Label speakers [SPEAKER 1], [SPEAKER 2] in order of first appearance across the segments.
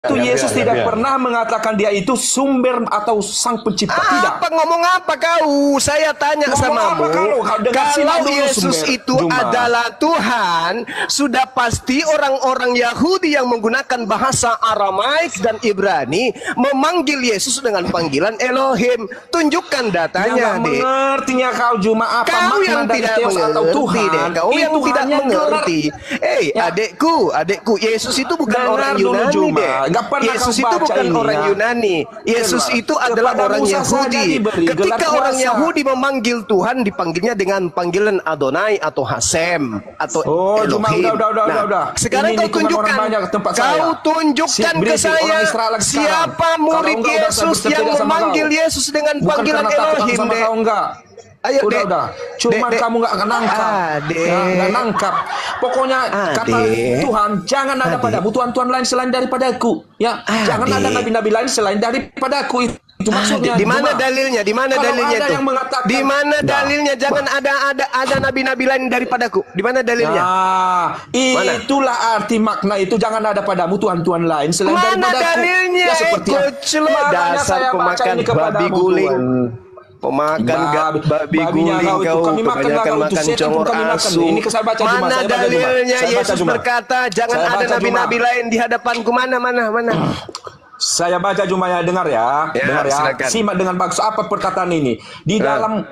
[SPEAKER 1] itu Yesus tidak pernah mengatakan dia itu sumber atau sang pencipta. Tidak.
[SPEAKER 2] Apa ngomong apa kau? Saya tanya sama kamu. Kalau Yesus itu adalah Tuhan, sudah pasti orang-orang Yahudi yang menggunakan bahasa Aramaik dan Ibrani memanggil Yesus dengan panggilan Elohim. Tunjukkan datanya, Dek.
[SPEAKER 1] Mengertinya kau Juma apa
[SPEAKER 2] kau yang tidak mengerti, Dek. Kau yang tidak mengerti. Adekku, Yesus itu bukan orang Yunani, Dek. Yesus itu bukan orang Yunani. Yesus itu adalah orang Yahudi. Ketika orang Yahudi memanggil Tuhan, dipanggilnya dengan panggilan Adonai atau Hasem atau Elohim. Nah, sekarang kau tunjukkan. Kau tunjukkan ke saya siapa murid Yesus yang memanggil Yesus dengan panggilan Elohim, Dek.
[SPEAKER 1] Ayo, udah. Cuma kamu nggak nangkap, nggak nangkap. Pokoknya kata Tuhan, jangan ada padamu Tuhan-Tuhan lain selain daripadaku. Ya, jangan ada nabi-nabi lain selain daripadaku. Itu maksudnya.
[SPEAKER 2] Di mana dalilnya? Di mana dalilnya itu? Di mana dalilnya? Jangan ada nabi-nabi lain daripadaku. Di mana dalilnya?
[SPEAKER 1] Itulah arti makna itu. Jangan ada padamu Tuhan-Tuhan lain selain daripadaku.
[SPEAKER 2] Mana dalilnya?
[SPEAKER 1] Ya, seperti
[SPEAKER 2] dasar pemakan babi guling. Pemakan babi guling kau, kebanyakan makan congor asu. Mana dalilnya Yesus berkata jangan ada nabi-nabi lain di hadapanku? Mana?
[SPEAKER 1] Saya baca Jumaya, dengar ya. Simak dengan bagus apa perkataan ini di dalam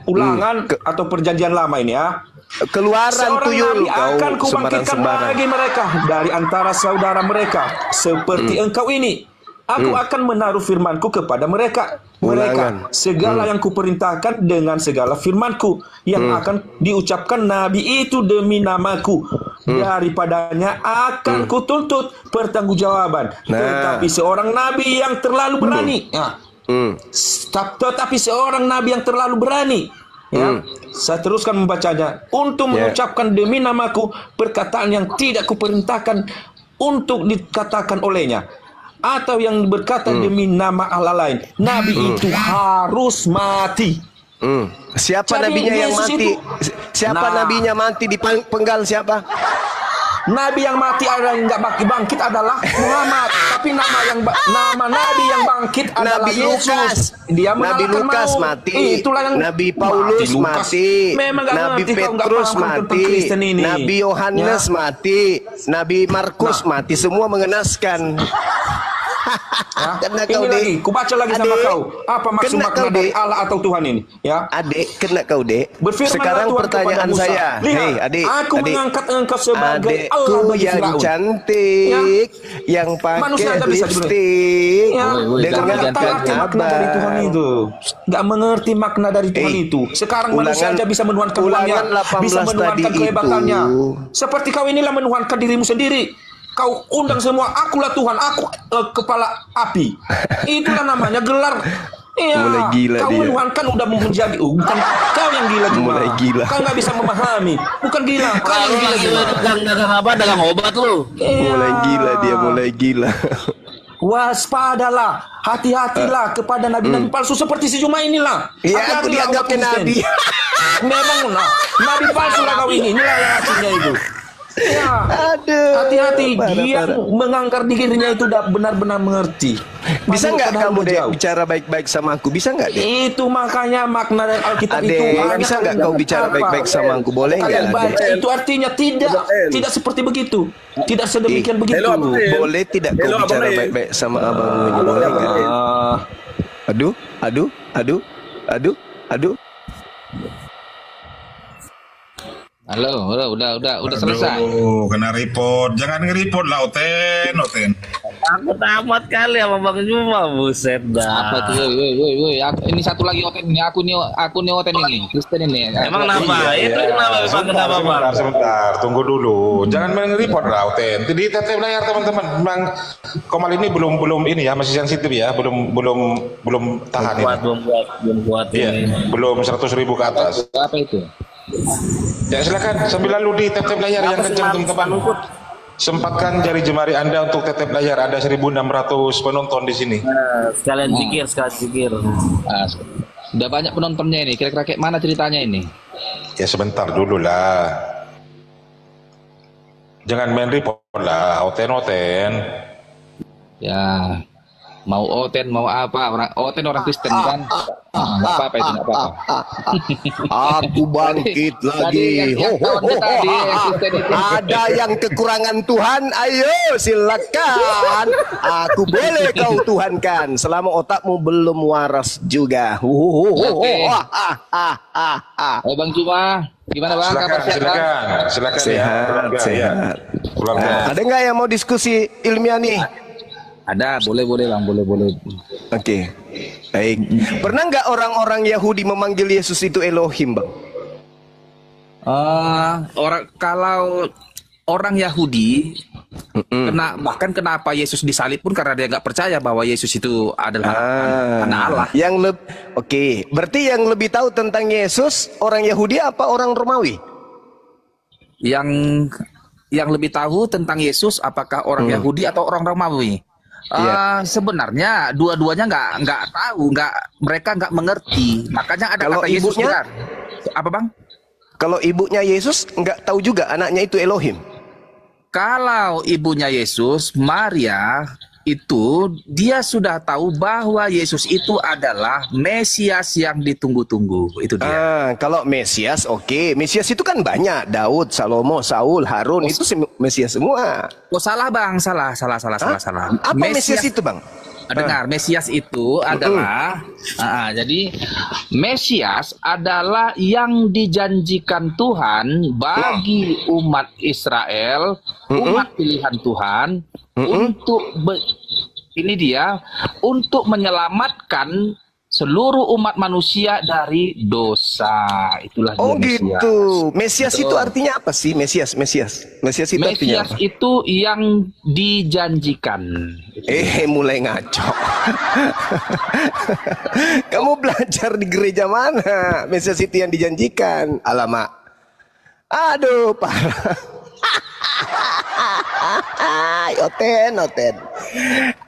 [SPEAKER 1] ulangan atau perjanjian lama ini ya.
[SPEAKER 2] Keluaran tuyul kau
[SPEAKER 1] akan kubangkitkan lagi mereka dari antara saudara mereka seperti engkau ini. Aku akan menaruh firmanku kepada mereka. Segala yang kuperintahkan dengan segala firmanku yang akan diucapkan nabi itu demi namaku. Daripadanya akan kutuntut pertanggungjawaban. Tetapi seorang nabi yang terlalu berani. Tetapi seorang nabi yang terlalu berani. Saya teruskan membacanya. Untuk mengucapkan demi namaku perkataan yang tidak kuperintahkan untuk dikatakan olehnya, atau yang berkata demi nama Allah lain, nabi itu harus mati.
[SPEAKER 2] Siapa nabinya yang mati? Siapa nabinya mati di penggal siapa?
[SPEAKER 1] Nabi yang mati ada yang nggak bangkit adalah Muhammad, tapi nama nabi yang bangkit adalah
[SPEAKER 2] Nabi Lukas.
[SPEAKER 1] Dia
[SPEAKER 2] Nabi Lukas mati.
[SPEAKER 1] Itulah yang
[SPEAKER 2] Nabi Paulus mati. Nabi Petrus mati. Nabi Yohanes mati. Nabi Markus mati. Semua mengenaskan.
[SPEAKER 1] Kena kau dek. Ku baca lagi sama kau. Apa maksud makna dari Allah atau Tuhan ini? Ya.
[SPEAKER 2] Adik, kena kau dek. Sekarang pertanyaan saya. Hei adik.
[SPEAKER 1] Aku mengangkat engkau sebagai
[SPEAKER 2] Allah yang cantik, yang pakai lipstik, dengan
[SPEAKER 1] makna dari Tuhan itu. Gak mengerti makna dari Tuhan itu. Sekarang manusia aja bisa menuhankan Tuhannya, bisa menuhankan kehebatannya. Seperti kau inilah menuhankan dirimu sendiri. Kau undang semua, akulah Tuhan, aku kepala api. Itulah namanya gelar. Iya,
[SPEAKER 2] mulai gila
[SPEAKER 1] kau menuhankan udah menjadi bukan kau yang gila cuma.
[SPEAKER 2] Mulai gila.
[SPEAKER 1] Kau nggak bisa memahami. Bukan gila, kau yang gila.
[SPEAKER 3] Dagang obat lu.
[SPEAKER 2] Mulai gila dia, mulai gila.
[SPEAKER 1] Waspadalah, hati-hatilah kepada nabi-nabi palsu seperti si Juma inilah.
[SPEAKER 2] Iya, aku dianggapnya nabi.
[SPEAKER 1] Memang nabi palsu lah kau ini. Inilah yang hasilnya itu. Ya, hati-hati, dia mengangkat dirinya itu udah benar-benar mengerti.
[SPEAKER 2] Bisa nggak kamu bicara baik-baik sama aku? Bisa nggak?
[SPEAKER 1] Itu makanya makna dari Alkitab itu.
[SPEAKER 2] Bisa nggak kau bicara baik-baik sama aku? Boleh nggak?
[SPEAKER 1] Itu artinya tidak seperti begitu. Tidak sedemikian begitu.
[SPEAKER 2] Boleh tidak kau bicara baik-baik sama abangmu ini? Boleh nggak? Aduh.
[SPEAKER 3] Halo, udah selesai.
[SPEAKER 4] Kena report. Jangan nge-report lah, Oten.
[SPEAKER 3] Aku tamat kali sama Bang Juma, buset dah. Apa tuh, woi. Ini satu lagi Oten ini, aku nih Oten ini, Kristen ini.
[SPEAKER 5] Emang kenapa? Itu kenapa?
[SPEAKER 4] Sebentar, tunggu dulu. Jangan nge-report lah, Oten. Di tetep layar teman-teman. Memang Komal ini belum ini ya, masih sensitif ya, belum tahan ini.
[SPEAKER 5] Belum kuat.
[SPEAKER 4] Iya, belum 100.000 ke atas.
[SPEAKER 3] Apa itu?
[SPEAKER 4] Ya silakan sambil lalu di tap layar yang kencang teman-teman. Sempatkan jari jemari Anda untuk tetep layar. Ada 1.600 penonton di sini.
[SPEAKER 5] Sekalian zikir.
[SPEAKER 3] Udah banyak penontonnya ini. Kira-kira kayak mana ceritanya ini?
[SPEAKER 4] Ya sebentar dulu lah. Jangan main report. lah, Oten.
[SPEAKER 3] Ya, mau Oten mau apa, Oten orang Kristen kan? Nggak apa-apa itu, nggak apa-apa.
[SPEAKER 2] Aku bangkit lagi. Ada yang kekurangan Tuhan, ayo silakan. Aku boleh kau Tuhankan selama otakmu belum waras juga.
[SPEAKER 3] Bang Cuma, gimana Bang?
[SPEAKER 4] Silakan.
[SPEAKER 2] Sehat. Ada nggak yang mau diskusi ilmiah nih?
[SPEAKER 3] Ada, boleh Bang, boleh.
[SPEAKER 2] Oke, baik. Pernah nggak orang-orang Yahudi memanggil Yesus itu Elohim, Bang?
[SPEAKER 3] Kalau orang Yahudi, bahkan kenapa Yesus disalib pun karena dia nggak percaya bahwa Yesus itu adalah anak Allah.
[SPEAKER 2] Oke, berarti yang lebih tahu tentang Yesus orang Yahudi apa orang Romawi?
[SPEAKER 3] Yang lebih tahu tentang Yesus apakah orang Yahudi atau orang Romawi? Sebenarnya dua-duanya nggak tahu, mereka nggak mengerti. Makanya ada
[SPEAKER 2] kalau
[SPEAKER 3] kata Yesus
[SPEAKER 2] ibunya,
[SPEAKER 3] benar. Apa Bang?
[SPEAKER 2] Kalau ibunya Yesus nggak tahu juga anaknya itu Elohim.
[SPEAKER 3] Kalau ibunya Yesus, Maria, itu dia sudah tahu bahwa Yesus itu adalah Mesias yang ditunggu-tunggu. Itu dia.
[SPEAKER 2] Kalau Mesias, oke. Mesias itu kan banyak. Daud, Salomo, Saul, Harun, itu Mesias semua.
[SPEAKER 3] Oh salah Bang, salah.
[SPEAKER 2] Apa Mesias itu Bang?
[SPEAKER 3] Dengar, Mesias itu adalah jadi Mesias adalah yang dijanjikan Tuhan bagi umat Israel, umat pilihan Tuhan untuk untuk menyelamatkan seluruh umat manusia dari dosa. Itulah dia Mesias.
[SPEAKER 2] Gitu. Mesias itu artinya apa sih? Mesias itu artinya apa?
[SPEAKER 3] Mesias itu yang dijanjikan.
[SPEAKER 2] Mulai ngaco. Kamu belajar di gereja mana? Mesias itu yang dijanjikan. Alamak. Aduh, parah.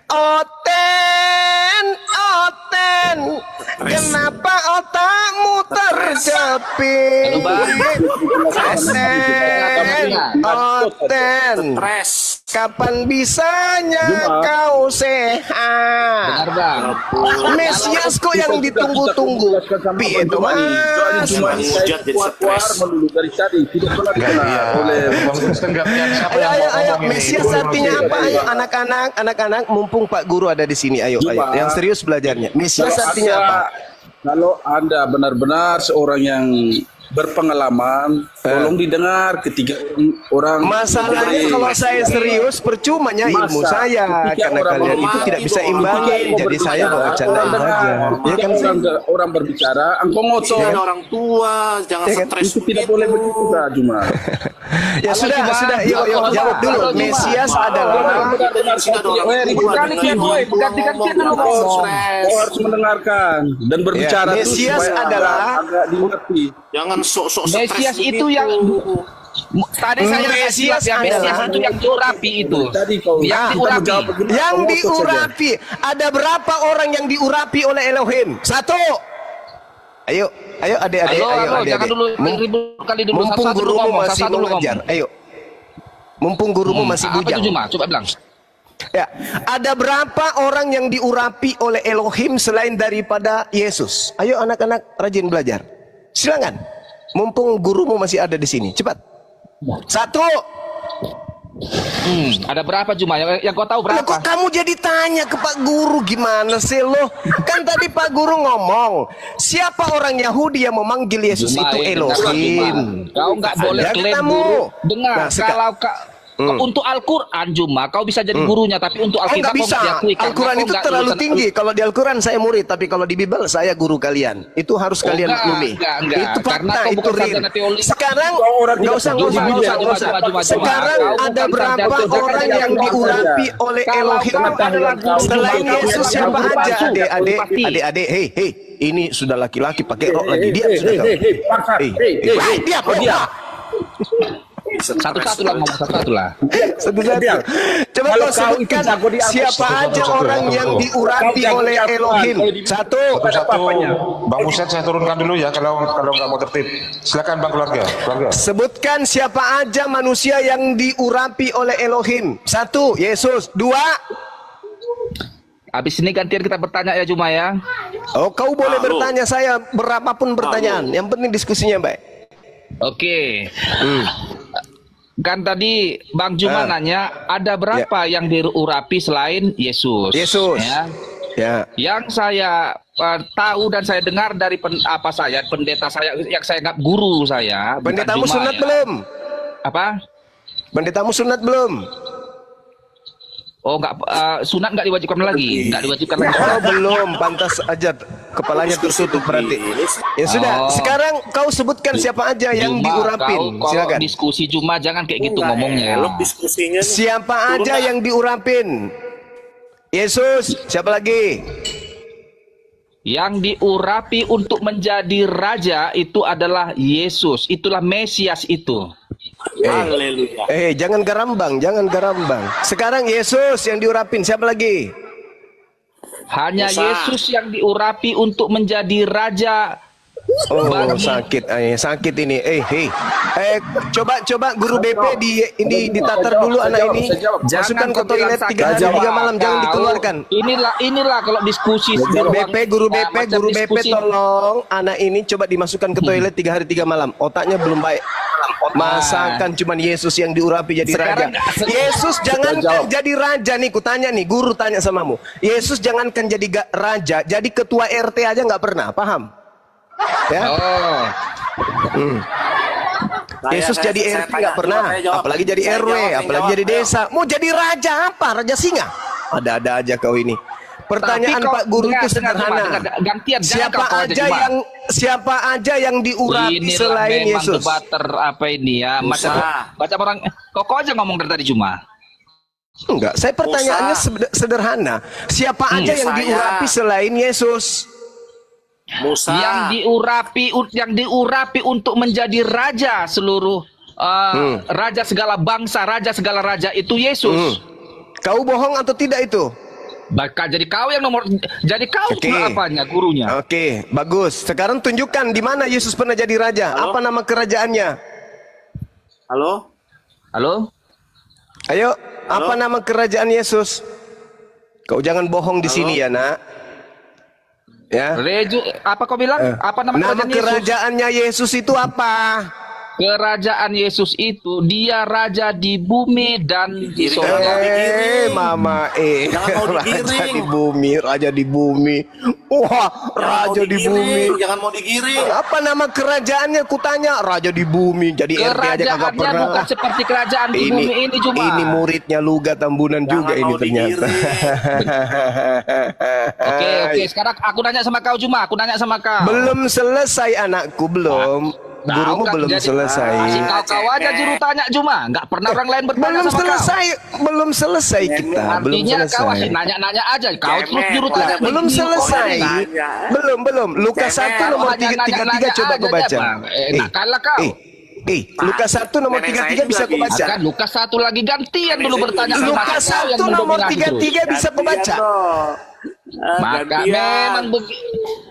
[SPEAKER 2] Oten, kenapa otakmu terjepit? Oten, kapan bisanya kau sehat?
[SPEAKER 3] Benar Bang.
[SPEAKER 2] Mesias kok yang ditunggu-tunggu. Piye itu Mas? Ayo, Mesias artinya apa? Ayo anak-anak, mumpung Pak Guru ada di sini, ayo. Yang serius belajarnya. Mesias artinya apa?
[SPEAKER 6] Kalau Anda benar-benar seorang yang berpengalaman, tolong didengar ketiga orang.
[SPEAKER 2] Masalahnya kalau saya serius percumanya ilmu saya karena kalian itu tidak bisa imbangin, jadi saya bawa candain aja.
[SPEAKER 6] Ya kan orang berbicara, engkau ngocok
[SPEAKER 5] orang tua, jangan stres.
[SPEAKER 6] Itu tidak boleh begitu Cuma.
[SPEAKER 2] Ya sudah, yuk jawab dulu. Mesias adalah
[SPEAKER 6] Kau harus mendengarkan dan berbicara.
[SPEAKER 2] Mesias adalah
[SPEAKER 5] jangan sok-sok stres.
[SPEAKER 3] Mesias itu yang tadi saya Mesias itu yang diurapi itu.
[SPEAKER 2] Yang diurapi. Ada berapa orang yang diurapi oleh Elohim? Satu. Ayo adik-adik.
[SPEAKER 3] Jangan dulu ribut dulu.
[SPEAKER 2] Mumpung gurumu masih mengajar. Ayo. Mumpung gurumu masih bujang.
[SPEAKER 3] Coba bilang.
[SPEAKER 2] Ya, ada berapa orang yang diurapi oleh Elohim selain daripada Yesus? Ayo anak-anak rajin belajar. Silakan. Mumpung gurumu masih ada di sini. Cepat. Satu.
[SPEAKER 3] Ada berapa Cuma? Yang kau tahu berapa?
[SPEAKER 2] Kok kamu jadi tanya ke Pak Guru gimana sih lo? Kan tadi Pak Guru ngomong, siapa orang Yahudi yang memanggil Yesus itu Elohim?
[SPEAKER 3] Kau nggak boleh klaim guru. Dengar, kalau untuk Al-Quran Cuma kau bisa jadi gurunya, tapi untuk Alkitab
[SPEAKER 2] nggak bisa. Al-Quran itu terlalu tinggi. Kalau di Al-Quran saya murid, tapi kalau di Bible saya guru kalian. Itu harus kalian maklumi.
[SPEAKER 3] Itu
[SPEAKER 2] fakta, itu real. Sekarang nggak usah. Sekarang ada berapa orang yang diurapi oleh Elohim selain Yesus? Siapa aja? Adik-adik, hei, ini sudah laki-laki pakai rok lagi. Dia sudah. Dia.
[SPEAKER 3] Satu-satu lah ngomong, satu-satu lah.
[SPEAKER 2] Satu-satu. Coba kau sebutkan siapa aja orang yang diurapi oleh Elohim. Satu.
[SPEAKER 4] Bang Buset saya turunkan dulu ya kalau nggak mau tertib. Silakan Bang keluarga.
[SPEAKER 2] Sebutkan siapa aja manusia yang diurapi oleh Elohim. Satu, Yesus. Dua.
[SPEAKER 3] Habis ini gantian kita bertanya ya Juma ya.
[SPEAKER 2] Oh, kau boleh bertanya, saya berapapun pertanyaan. Yang penting diskusinya baik.
[SPEAKER 3] Oke. Kan tadi Bang Juma nanya ada berapa yang diurapi selain Yesus?
[SPEAKER 2] Yesus.
[SPEAKER 3] Ya. Yang saya tahu dan saya dengar dari pendeta saya yang saya anggap guru saya.
[SPEAKER 2] Pendetamu sunat belum?
[SPEAKER 3] Apa?
[SPEAKER 2] Pendetamu sunat belum?
[SPEAKER 3] Oh, sunat nggak diwajibkan lagi,
[SPEAKER 2] Oh, belum, pantas aja kepalanya tertutup berarti. Ya sudah, sekarang kau sebutkan siapa aja yang diurapin. Silakan.
[SPEAKER 3] Diskusi Juma jangan kayak gitu ngomongnya.
[SPEAKER 2] Siapa aja yang diurapin? Yesus, siapa lagi?
[SPEAKER 3] Yang diurapi untuk menjadi raja itu adalah Yesus, itulah Mesias itu.
[SPEAKER 2] Jangan garambang. Sekarang Yesus yang diurapin, siapa lagi?
[SPEAKER 3] Hanya Yesus yang diurapi untuk menjadi raja.
[SPEAKER 2] Oh, sakit ini. Coba guru BP ditatar dulu anak ini. Masukkan ke toilet 3 hari 3 malam, jangan dikeluarkan.
[SPEAKER 3] Inilah kalau diskusi
[SPEAKER 2] Guru BP tolong anak ini coba dimasukkan ke toilet 3 hari 3 malam. Otaknya belum baik. Masakan cuman Yesus yang diurapi jadi raja. Yesus jangankan jadi raja nih, kutanya nih, guru tanya samamu. Yesus jangankan jadi raja, jadi ketua RT aja nggak pernah, paham? Ya? Yesus jadi RT nggak pernah, apalagi jadi RW, apalagi jadi desa. Mau jadi raja apa? Raja singa? Ada-ada aja kau ini. Pertanyaan Pak Guru itu sederhana. Siapa aja yang diurapi selain Yesus?
[SPEAKER 3] Apa ini ya? Macam orang kok aja ngomong dari tadi cuma.
[SPEAKER 2] Enggak, saya pertanyaannya sederhana. Siapa aja yang diurapi selain Yesus?
[SPEAKER 3] Yang diurapi untuk menjadi raja seluruh raja segala bangsa, raja segala raja itu Yesus.
[SPEAKER 2] Kau bohong atau tidak itu?
[SPEAKER 3] Bahkan jadi kau yang apanya gurunya.
[SPEAKER 2] Oke, bagus. Sekarang tunjukkan di mana Yesus pernah jadi raja. Apa nama kerajaannya?
[SPEAKER 5] Halo?
[SPEAKER 2] Ayo, apa nama kerajaan Yesus? Kau jangan bohong di sini ya, Nak. Ya.
[SPEAKER 3] Apa kau bilang? Apa nama
[SPEAKER 2] kerajaannya Yesus itu apa?
[SPEAKER 3] Kerajaan Yesus itu dia raja di bumi dan di surga.
[SPEAKER 2] Raja di bumi. Wah, raja di bumi.
[SPEAKER 5] Jangan mau digiring.
[SPEAKER 2] Apa nama kerajaannya? Kutanya raja di bumi. Jadi RT aja kagak pernah.
[SPEAKER 3] Bukan seperti kerajaan di bumi ini cuma.
[SPEAKER 2] Ini muridnya Luga Tambunan juga ini ternyata.
[SPEAKER 3] Oke. Sekarang aku nanya sama kau Juma.
[SPEAKER 2] Belum selesai anakku, belum. Gurumu belum selesai.
[SPEAKER 3] Kau aja juru tanya Juma, nggak pernah orang lain bertanya sama kau.
[SPEAKER 2] Belum selesai kita.
[SPEAKER 3] Artinya kau masih nanya-nanya aja. Kau terus juru tanya.
[SPEAKER 2] Belum selesai. Belum. Lukas 1 nomor 33 coba kau baca.
[SPEAKER 3] Kalah kau.
[SPEAKER 2] Lukas 1 nomor 33 bisa kau baca.
[SPEAKER 3] Kan Lukas 1 lagi gantian dulu bertanya.
[SPEAKER 2] Lukas 1 nomor 33 bisa kau baca.
[SPEAKER 3] Maka memang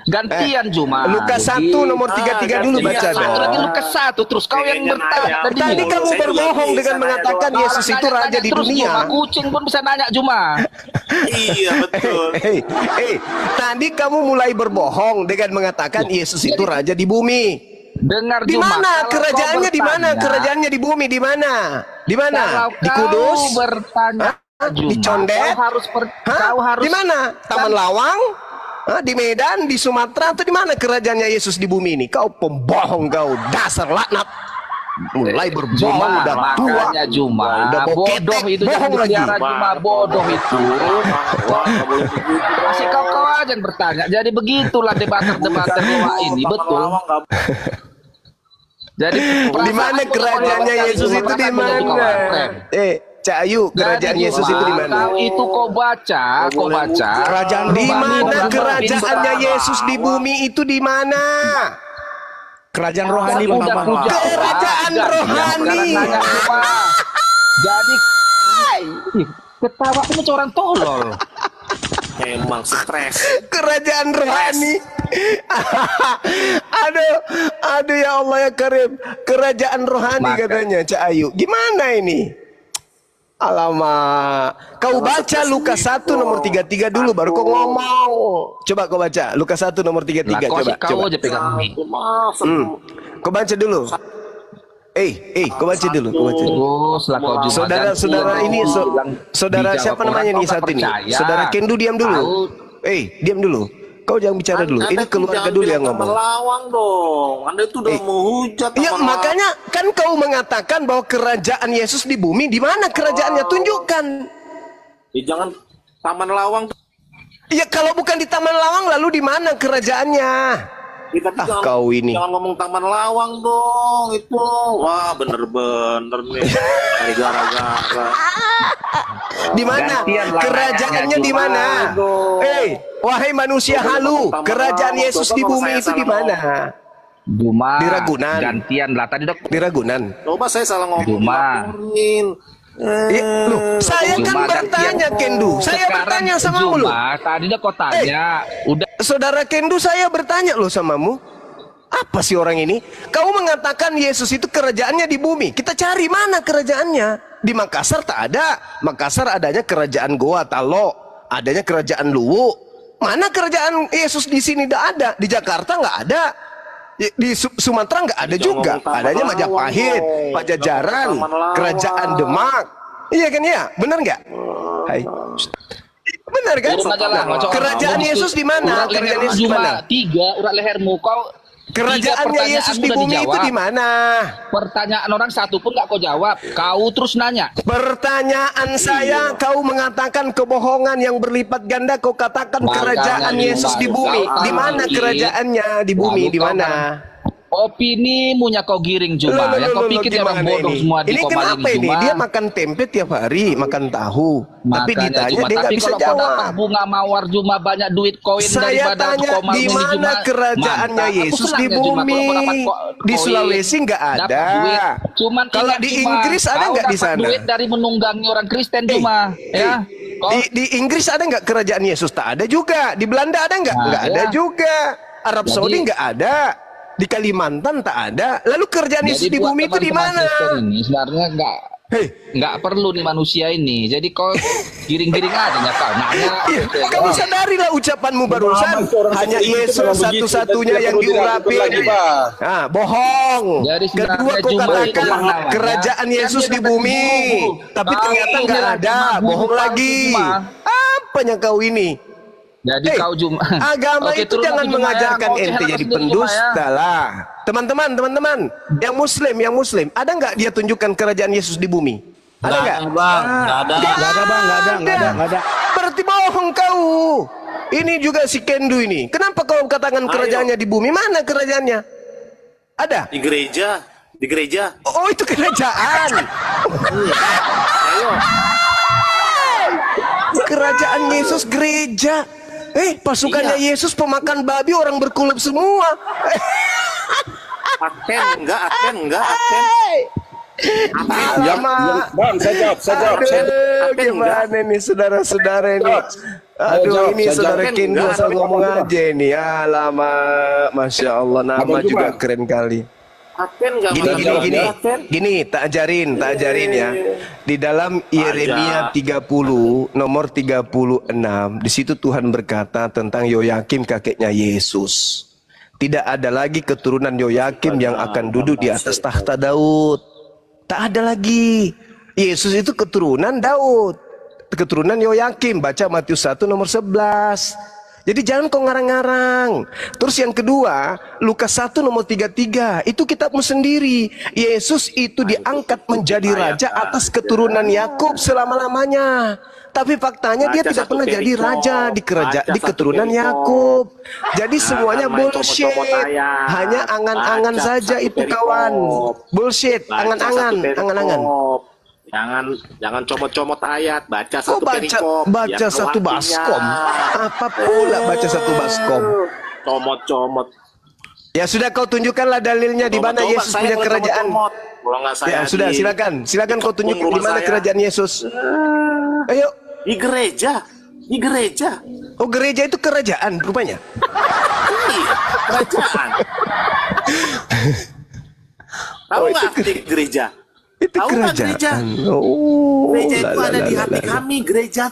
[SPEAKER 3] gantian Juma.
[SPEAKER 2] Lukas 1 nomor 33 dulu baca dong.
[SPEAKER 3] Lukas 1 terus kau yang bertanya.
[SPEAKER 2] Tadi kamu berbohong dengan mengatakan Yesus itu raja di dunia.
[SPEAKER 3] Kucing pun bisa nanya Juma.
[SPEAKER 5] Iya betul.
[SPEAKER 2] Tadi kamu mulai berbohong dengan mengatakan Yesus itu raja di bumi.
[SPEAKER 3] Dengar
[SPEAKER 2] di mana kerajaannya? Di mana kerajaannya di bumi? Di mana? Di mana? Di Kudus?
[SPEAKER 3] Bertanya.
[SPEAKER 2] Di Condet?
[SPEAKER 3] Kau harus
[SPEAKER 2] di mana? Taman Lawang? Di Medan, di Sumatera, atau di mana kerajaannya Yesus di bumi ini? Kau pembohong, kau dasar laknat. Mulai berbohong, udah tua.
[SPEAKER 3] Juma,
[SPEAKER 2] udah
[SPEAKER 3] bodoh itu,
[SPEAKER 2] bohong lagi.
[SPEAKER 3] Juma bodoh itu. Masih kau aja yang bertanya. Jadi begitulah debater ini, betul. Jadi
[SPEAKER 2] di mana kerajaannya Yesus itu di mana? Cak Ayu, kerajaan Yesus itu di mana?
[SPEAKER 3] Itu kau baca.
[SPEAKER 2] Kerajaan di mana kerajaannya Yesus di bumi itu di mana? Kerajaan rohani
[SPEAKER 3] Udah
[SPEAKER 2] Bang.
[SPEAKER 3] ku jawab.
[SPEAKER 2] Kerajaan
[SPEAKER 3] Gantian
[SPEAKER 2] rohani.
[SPEAKER 3] sekarang nanya cuma. Jadi ketawa itu macam orang tolol.
[SPEAKER 5] Emang stres.
[SPEAKER 2] Kerajaan rohani. aduh ya Allah ya Karim. Kerajaan rohani katanya Cak Ayu. Gimana ini? Alamak. Kau baca Lukas 1 nomor 33 dulu baru kau ngomong. Coba kau baca Lukas 1 nomor 33.
[SPEAKER 3] Kau aja pegang mic.
[SPEAKER 2] Kau baca dulu. Kau baca dulu. Saudara ini saudara siapa namanya nih saat ini? Saudara Kendu diam dulu. Diam dulu. Kau jangan bicara dulu. Ini keluarga dulu yang ngomong.
[SPEAKER 5] Melawang dong. Anda itu udah menghujat.
[SPEAKER 2] Ya makanya kan kau mengatakan bahwa kerajaan Yesus di bumi, di mana kerajaannya? Tunjukkan.
[SPEAKER 5] Jangan Taman Lawang.
[SPEAKER 2] Ya kalau bukan di Taman Lawang lalu di mana kerajaannya? Kau ini.
[SPEAKER 5] Jangan ngomong Taman Lawang dong. Itu. Wah bener-bener nih. Gara-gara.
[SPEAKER 2] Di mana? Kerajaannya di mana? Wahai manusia halu, kerajaan Yesus di bumi itu di mana?
[SPEAKER 3] Cuma
[SPEAKER 2] di Ragunan.
[SPEAKER 3] Gantian lah tadi
[SPEAKER 2] di Ragunan.
[SPEAKER 5] Coba saya salah ngomong.
[SPEAKER 2] Saya kan bertanya Kendu. Saya bertanya sama lu.
[SPEAKER 3] Tadi kau tanya. Udah.
[SPEAKER 2] Saudara Kendu, saya bertanya loh samamu. Apa sih orang ini? Kau mengatakan Yesus itu kerajaannya di bumi. Kita cari mana kerajaannya? Di Makassar tak ada. Makassar adanya kerajaan Goa Talo, adanya kerajaan Luwu. Mana kerajaan Yesus di sini tidak ada. Di Jakarta nggak ada. Di Sumatera nggak ada juga. Adanya Majapahit, Pajajaran, kerajaan Demak. Iya kan ya? Benar nggak? Hai. Benar kan? Kerajaan Yesus di mana? Kerajaan Yesus di mana?
[SPEAKER 3] 3 urat lehermu kau.
[SPEAKER 2] Kerajaannya Yesus di bumi itu di mana?
[SPEAKER 3] Pertanyaan orang satu pun gak kau jawab. Kau terus nanya.
[SPEAKER 2] Pertanyaan saya, kau mengatakan kebohongan yang berlipat ganda. Kau katakan kerajaan Yesus di bumi. Di mana kerajaannya di bumi? Di mana?
[SPEAKER 3] Opinimu nya kau giring cuma. Yang kau pikir dia orang bodoh semua di
[SPEAKER 2] ini kenapa ini? Dia makan tempe tiap hari, makan tahu. Tapi ditanya dia nggak bisa jawab.
[SPEAKER 3] Bunga mawar cuma banyak duit koin
[SPEAKER 2] saya tanya di mana kerajaannya Yesus di bumi? Di Sulawesi nggak ada. Kalau di Inggris ada nggak di sana?
[SPEAKER 3] Duit dari menunggangi orang Kristen cuma. Ya.
[SPEAKER 2] Di Inggris ada nggak kerajaan Yesus? Tak ada juga. Di Belanda ada nggak? Nggak ada juga. Arab Saudi nggak ada. Di Kalimantan tak ada. Lalu kerjaan Yesus di bumi itu di mana?
[SPEAKER 3] Ini sebenarnya nggak perlu nih manusia ini. Jadi kau giring-giring aja kau nanya.
[SPEAKER 2] Kamu sadarilah ucapanmu barusan. Hanya Yesus satu-satunya yang diurapi. Bohong. Kedua kau katakan kerajaan Yesus di bumi, tapi ternyata nggak ada. Bohong lagi. Apanya kau ini?
[SPEAKER 3] Jadi kau
[SPEAKER 2] agama itu jangan mengajarkan ente jadi pendusta lah. Teman-teman, yang muslim, ada nggak dia tunjukkan kerajaan Yesus di bumi? Ada nggak? Nggak ada. Berarti bohong kau. Ini juga si Kendu ini. Kenapa kau katakan kerajaannya di bumi? Mana kerajaannya? Ada?
[SPEAKER 5] Di gereja.
[SPEAKER 2] Oh, itu kerajaan.
[SPEAKER 5] Ayo.
[SPEAKER 2] Kerajaan Yesus gereja. Pasukannya Yesus pemakan babi, orang berkulit semua.
[SPEAKER 5] Aten enggak.
[SPEAKER 6] Bang, saya jawab.
[SPEAKER 2] Gimana nih saudara-saudara ini? Aduh, ini saudara Kendu asal ngomong aja ini. Alamak, Masya Allah, nama juga keren kali. Gini, tak ajarin ya. Di dalam Yeremia 30 nomor 36, di situ Tuhan berkata tentang Yoyakim kakeknya Yesus. Tidak ada lagi keturunan Yoyakim yang akan duduk di atas tahta Daud. Tak ada lagi. Yesus itu keturunan Daud, keturunan Yoyakim. Baca Matius 1 nomor 11. Jadi jangan kau ngarang-ngarang. Terus yang kedua, Lukas 1 nomor 33, itu kitabmu sendiri. Yesus itu diangkat menjadi raja atas keturunan Yakub selama-lamanya. Tapi faktanya dia tidak pernah jadi raja di keturunan Yakub. Jadi semuanya bullshit. Hanya angan-angan saja itu kawan. Bullshit, angan-angan.
[SPEAKER 5] Jangan comot-comot ayat, baca satu perikop.
[SPEAKER 2] Baca satu baskom. Apa pula baca satu baskom?
[SPEAKER 5] Comot-comot.
[SPEAKER 2] Ya sudah, kau tunjukkanlah dalilnya di mana Yesus punya kerajaan.
[SPEAKER 5] Kalau nggak saya
[SPEAKER 2] Ya sudah, silakan kau tunjukkan di mana kerajaan Yesus. Ayo.
[SPEAKER 5] Di gereja.
[SPEAKER 2] Oh, gereja itu kerajaan rupanya.
[SPEAKER 5] Iya, kerajaan. Tahu nggak arti gereja?
[SPEAKER 2] Itu
[SPEAKER 5] Tahu nggak gereja?
[SPEAKER 2] kerajaan. Oh,
[SPEAKER 5] Gereja itu ada di hati kami. Gereja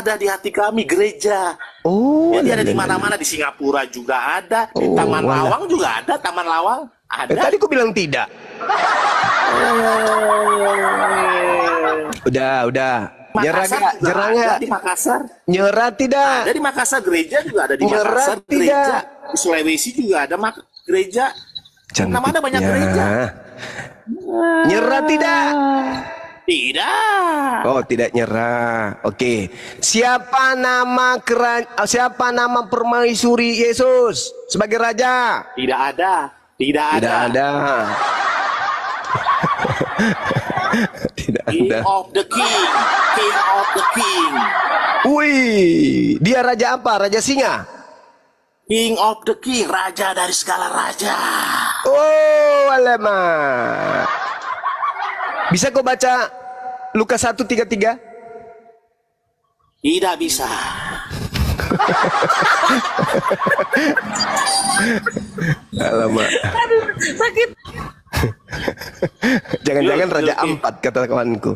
[SPEAKER 5] ada di hati kami. Gereja.
[SPEAKER 2] Oh,
[SPEAKER 5] Jadi ada di mana-mana, di Singapura juga ada, di Taman Lawang juga ada, Taman Lawang ada.
[SPEAKER 2] Tadi aku bilang tidak. Udah. Nyerah nggak?
[SPEAKER 5] Di Makassar.
[SPEAKER 2] Nyerah tidak?
[SPEAKER 5] Ada di Makassar, gereja juga ada di
[SPEAKER 2] Nyerah
[SPEAKER 5] Makassar.
[SPEAKER 2] tidak?
[SPEAKER 5] Gereja. Di Sulawesi juga ada gereja. Mana banyak gereja.
[SPEAKER 2] Nyerah tidak?
[SPEAKER 5] Tidak.
[SPEAKER 2] Oh, tidak nyerah. Oke. Siapa nama permaisuri Yesus sebagai raja?
[SPEAKER 5] Tidak ada. Tidak ada.
[SPEAKER 2] Tidak
[SPEAKER 5] King
[SPEAKER 2] ada.
[SPEAKER 5] of the King. King of the King.
[SPEAKER 2] Wih, dia raja apa? Raja singa?
[SPEAKER 5] King of the King, raja dari segala raja.
[SPEAKER 2] Oh, alamak. Bisa kau baca Lukas 1:33?
[SPEAKER 5] Tidak bisa.
[SPEAKER 2] Alamak.
[SPEAKER 7] Sakit.
[SPEAKER 2] Jangan-jangan raja ampat kata kawanku.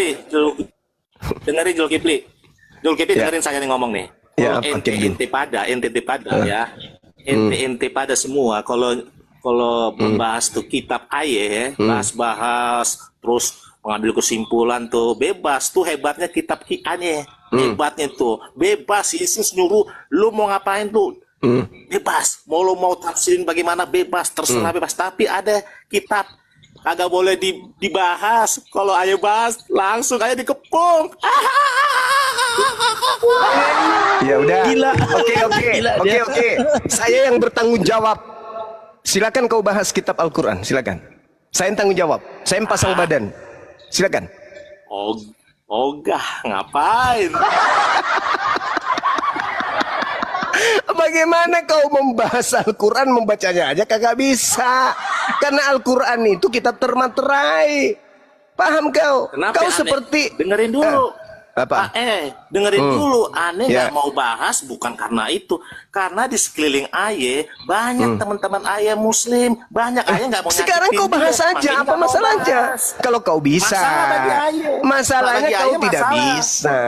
[SPEAKER 5] Dengerin Zulkifli. Zulkifli
[SPEAKER 2] Ya.
[SPEAKER 5] dengerin saya nih ngomong nih.
[SPEAKER 2] Ya,
[SPEAKER 5] Kalau
[SPEAKER 2] apa,
[SPEAKER 5] ente pada ya. Ente pada semua kalau membahas tuh kitab ayat, bahas terus mengambil kesimpulan tuh bebas tuh, hebatnya kitab Ane. Hebatnya tuh bebas, Yesus nyuruh lu mau ngapain tuh bebas, mau tafsirin bagaimana bebas, terserah bebas. Tapi ada kitab kagak boleh dibahas. Kalau ayo bahas langsung aja dikepung.
[SPEAKER 2] Ya udah. Oke. Saya yang bertanggung jawab. Silakan kau bahas kitab Al-Qur'an, silakan. Saya yang tanggung jawab. Saya yang pasang badan. Silakan.
[SPEAKER 5] Ogah, ngapain?
[SPEAKER 2] Bagaimana kau membahas Al-Quran, membacanya aja kagak bisa. Karena Al-Quran itu kitab termaterai. Paham kau?
[SPEAKER 5] Kenapa
[SPEAKER 2] Kau
[SPEAKER 5] aneh?
[SPEAKER 2] seperti...
[SPEAKER 5] Dengerin dulu.
[SPEAKER 2] Apa?
[SPEAKER 5] Dengerin dulu. Aneh
[SPEAKER 2] Ya.
[SPEAKER 5] nggak mau bahas bukan karena itu. Karena di sekeliling Aye banyak teman-teman Aye Muslim. Banyak Aye nggak mau
[SPEAKER 2] Sekarang
[SPEAKER 5] nyakitin
[SPEAKER 2] kau bahas
[SPEAKER 5] dia.
[SPEAKER 2] aja,
[SPEAKER 5] Makin
[SPEAKER 2] apa
[SPEAKER 5] nggak mau
[SPEAKER 2] masalahnya?
[SPEAKER 5] bahas.
[SPEAKER 2] Kalau kau bisa.
[SPEAKER 5] Masalah bagi Aye.
[SPEAKER 2] Masalahnya
[SPEAKER 5] Bagi
[SPEAKER 2] kau
[SPEAKER 5] Aye
[SPEAKER 2] tidak
[SPEAKER 5] masalah.
[SPEAKER 2] bisa.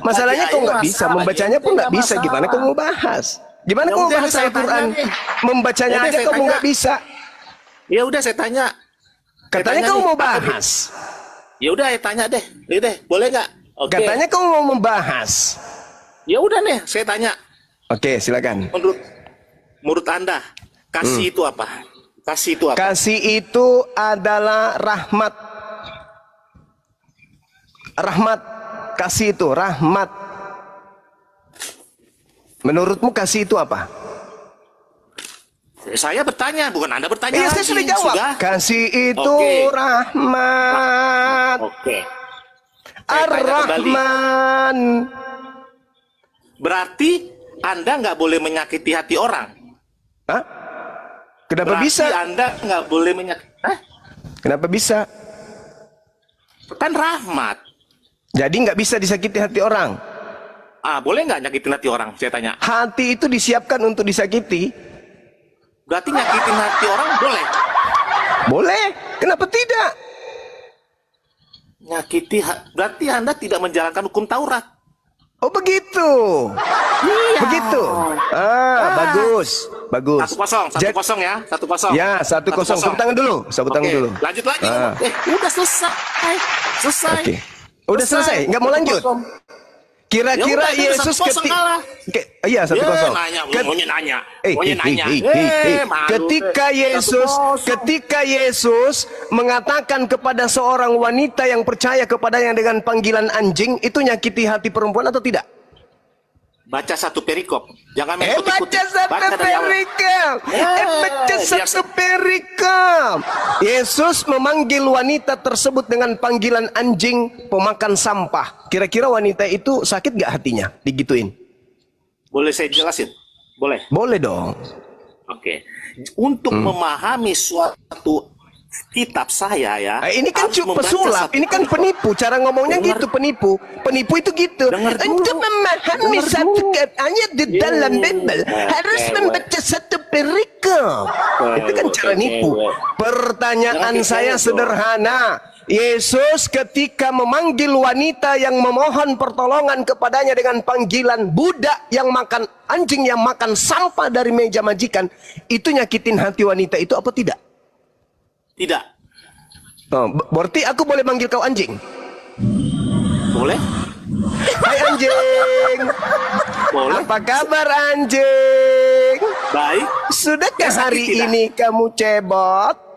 [SPEAKER 2] Masalahnya
[SPEAKER 5] Bagi
[SPEAKER 2] kau
[SPEAKER 5] Aye
[SPEAKER 2] nggak bisa,
[SPEAKER 5] masalah,
[SPEAKER 2] membacanya
[SPEAKER 5] bagi
[SPEAKER 2] pun nggak
[SPEAKER 5] ente
[SPEAKER 2] bisa.
[SPEAKER 5] masalah.
[SPEAKER 2] Gimana kau mau bahas? Gimana
[SPEAKER 5] Ya
[SPEAKER 2] kau mau
[SPEAKER 5] udah,
[SPEAKER 2] bahas
[SPEAKER 5] saya
[SPEAKER 2] Al-Quran?
[SPEAKER 5] tanya nih.
[SPEAKER 2] Membacanya
[SPEAKER 5] Ya udah,
[SPEAKER 2] aja
[SPEAKER 5] saya
[SPEAKER 2] kau
[SPEAKER 5] tanya.
[SPEAKER 2] nggak bisa.
[SPEAKER 5] Ya udah saya tanya.
[SPEAKER 2] Katanya
[SPEAKER 5] tanya
[SPEAKER 2] kau
[SPEAKER 5] nih,
[SPEAKER 2] mau
[SPEAKER 5] apa
[SPEAKER 2] bahas.
[SPEAKER 5] Ya udah saya tanya deh. Ya deh, boleh nggak? Oke.
[SPEAKER 2] Katanya kau mau membahas.
[SPEAKER 5] Ya udah nih, saya tanya.
[SPEAKER 2] Oke, silakan.
[SPEAKER 5] Menurut Anda, kasih itu apa? Kasih itu apa?
[SPEAKER 2] Kasih itu adalah rahmat. Rahmat. Kasih itu rahmat. Menurutmu kasih itu apa?
[SPEAKER 5] Saya bertanya, bukan Anda bertanya.
[SPEAKER 2] Iya, saya
[SPEAKER 5] lagi.
[SPEAKER 2] sudah jawab. Kasih itu
[SPEAKER 5] Oke.
[SPEAKER 2] rahmat.
[SPEAKER 5] Oke. Saya tanya kembali.
[SPEAKER 2] Ar-Rahman.
[SPEAKER 5] Berarti Anda nggak boleh menyakiti hati orang.
[SPEAKER 2] Hah? Kenapa
[SPEAKER 5] Berarti
[SPEAKER 2] bisa?
[SPEAKER 5] Anda nggak boleh menyakiti.
[SPEAKER 2] Kenapa bisa?
[SPEAKER 5] Kan rahmat.
[SPEAKER 2] Jadi nggak bisa disakiti hati orang.
[SPEAKER 5] Boleh nggak nyakitin hati orang? Saya tanya.
[SPEAKER 2] Hati itu disiapkan untuk disakiti.
[SPEAKER 5] Berarti nyakitin hati orang boleh?
[SPEAKER 2] Boleh. Kenapa tidak?
[SPEAKER 5] Berarti Anda tidak menjalankan hukum Taurat.
[SPEAKER 2] Oh begitu.
[SPEAKER 5] Iya.
[SPEAKER 2] Begitu. Bagus. Bagus.
[SPEAKER 5] 1-0 ya. 1-0.
[SPEAKER 2] Ya, 1-0. Tepuk tangan dulu. Tepuk tangan dulu.
[SPEAKER 5] Lanjut lagi. Udah selesai. Selesai.
[SPEAKER 2] Oke. Udah selesai. Nggak mau lanjut. Kira-kira
[SPEAKER 5] Ya udah,
[SPEAKER 2] Yesus
[SPEAKER 5] 1-0 kalah.
[SPEAKER 2] Iya, 1-0.
[SPEAKER 5] Maunya nanya.
[SPEAKER 2] Ketika Yesus mengatakan kepada seorang wanita yang percaya kepadanya dengan panggilan anjing, itu nyakiti hati perempuan atau tidak?
[SPEAKER 5] Baca satu perikop. Jangan main
[SPEAKER 2] Baca
[SPEAKER 5] kutip-kutip.
[SPEAKER 2] satu
[SPEAKER 5] dari awal.
[SPEAKER 2] perikop. Baca
[SPEAKER 5] biar
[SPEAKER 2] satu perikop. Yesus memanggil wanita tersebut dengan panggilan anjing pemakan sampah. Kira-kira wanita itu sakit gak hatinya digituin?
[SPEAKER 5] Boleh saya jelasin? Boleh.
[SPEAKER 2] Boleh dong.
[SPEAKER 5] Oke. Untuk memahami suatu kitab saya ya.
[SPEAKER 2] Ini kan pesulap, ini kan penipu. Cara ngomongnya gitu, penipu. Penipu itu gitu. Untuk memahami satu ayat di dalam Bible harus membaca satu perikop. Itu kan cara nipu. Pertanyaan saya sederhana. Yesus ketika memanggil wanita yang memohon pertolongan kepadanya dengan panggilan budak yang makan anjing yang makan sampah dari meja majikan, itu nyakitin hati wanita itu apa tidak?
[SPEAKER 5] Tidak.
[SPEAKER 2] Oh, berarti aku boleh manggil kau anjing?
[SPEAKER 5] Boleh?
[SPEAKER 2] Hai anjing.
[SPEAKER 5] Boleh.
[SPEAKER 2] Apa kabar anjing?
[SPEAKER 5] Baik.
[SPEAKER 2] Sudahkah hari ini kamu cebot?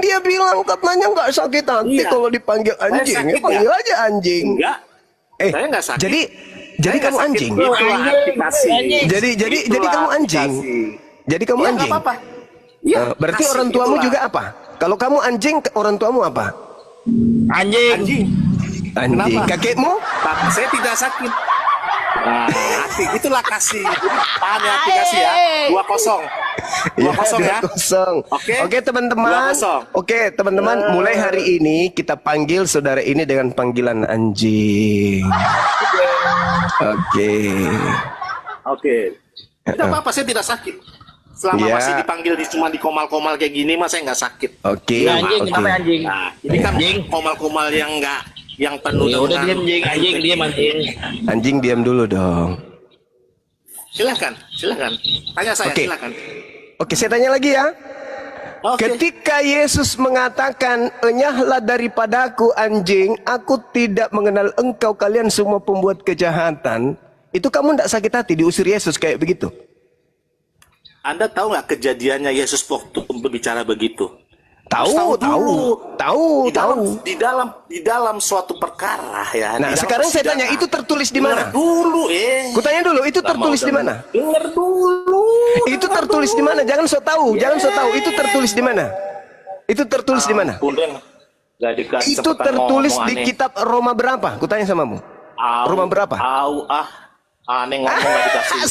[SPEAKER 2] Dia bilang katanya nggak sakit hati kalau dipanggil anjing. Ya panggil aja anjing.
[SPEAKER 5] Enggak. Saya nggak sakit.
[SPEAKER 2] Jadi kamu anjing. Jadi kamu anjing. Jadi kamu anjing.
[SPEAKER 5] Apa-apa. Ya,
[SPEAKER 2] berarti orang tuamu juga apa? Kalau kamu anjing, orang tuamu apa?
[SPEAKER 5] Anjing.
[SPEAKER 2] Anjing. Kakekmu?
[SPEAKER 5] Saya tidak sakit. Nah, itulah kasih. Paham ya, kasih ya. 2-0. 2-0 ya.
[SPEAKER 2] 2-0. Oke teman-teman. Oke teman-teman, mulai hari ini kita panggil saudara ini dengan panggilan anjing. Oke.
[SPEAKER 5] Tidak apa-apa, saya tidak sakit. Selama masih dipanggil cuma di komal-komal kayak gini, mas saya nggak sakit.
[SPEAKER 2] Oke.
[SPEAKER 7] Anjing, kenapa anjing?
[SPEAKER 5] Nah, ini kan komal-komal yang enggak, yang penuh dengan.
[SPEAKER 7] Udah diam anjing.
[SPEAKER 2] Anjing diam dulu dong.
[SPEAKER 5] Silakan. Tanya saya, silakan.
[SPEAKER 2] Oke, saya tanya lagi ya. Ketika Yesus mengatakan, "Enyahlah daripadaku anjing, aku tidak mengenal engkau kalian semua pembuat kejahatan." Itu kamu tidak sakit hati diusir Yesus kayak begitu?
[SPEAKER 5] Anda tahu nggak kejadiannya Yesus waktu berbicara begitu?
[SPEAKER 2] Tahu.
[SPEAKER 5] Di dalam suatu perkara ya.
[SPEAKER 2] Nah, sekarang saya tanya, itu tertulis di mana? Kutanya dulu, itu tertulis di mana?
[SPEAKER 5] Dengar dulu.
[SPEAKER 2] Itu tertulis di mana? Jangan so tahu. Itu tertulis di mana? Itu tertulis di mana? Itu tertulis di kitab Roma berapa? Kutanya samamu. Roma berapa?
[SPEAKER 5] Aneh ngomong gak dikasih.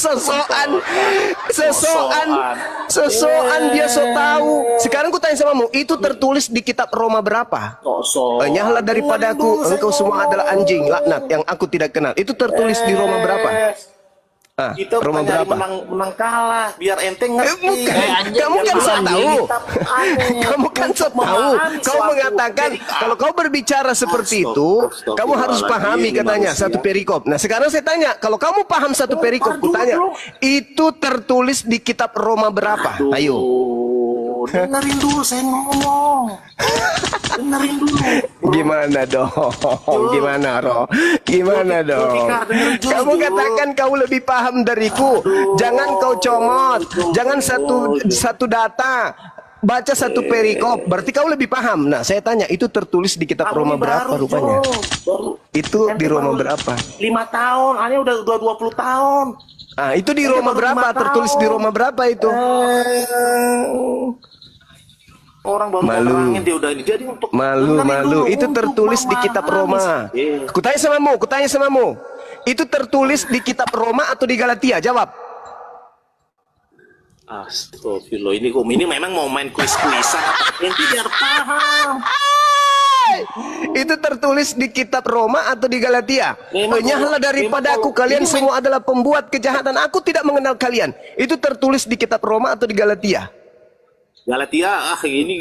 [SPEAKER 2] Sosokan dia so tahu. Sekarang ku tanya samamu, itu tertulis di kitab Roma berapa? Enyahlah daripadaku, engkau semua adalah anjing laknat yang aku tidak kenal. Itu tertulis di Roma berapa?
[SPEAKER 5] Kita
[SPEAKER 2] Roma berapa?
[SPEAKER 5] Menang kalah biar ente ngerti.
[SPEAKER 2] Kamu kan so tahu. Kamu kan so tahu. Kau mengatakan kalau kau berbicara seperti itu, kamu harus pahami katanya satu perikop. Nah, sekarang saya tanya, kalau kamu paham satu perikop, ku tanya, itu tertulis di kitab Roma berapa? Ayo.
[SPEAKER 5] Dengerin dulu saya ngomong. Dengerin dulu.
[SPEAKER 2] Gimana dong? Gimana dong? Kamu katakan kau lebih paham dariku. Jangan kau comot. Jangan satu data. Baca satu perikop. Berarti kau lebih paham. Nah, saya tanya, itu tertulis di kitab Roma berapa rupanya? Itu di Roma berapa?
[SPEAKER 5] 5 tahun. Aneh udah 20 tahun.
[SPEAKER 2] Itu di Roma berapa? Tertulis di Roma berapa itu?
[SPEAKER 5] Orang baru terangin dia udah ini. Jadi untuk
[SPEAKER 2] malu. Itu tertulis di kitab Roma. Kutanya samamu. Itu tertulis di kitab Roma atau di Galatia? Jawab.
[SPEAKER 5] Astagfirullah, ini memang mau main kuis-kuisan. Nanti biar paham.
[SPEAKER 2] Itu tertulis di kitab Roma atau di Galatia? Enyahlah daripadaku, kalian semua adalah pembuat kejahatan, aku tidak mengenal kalian. Itu tertulis di kitab Roma atau di Galatia?
[SPEAKER 5] Galatia, ini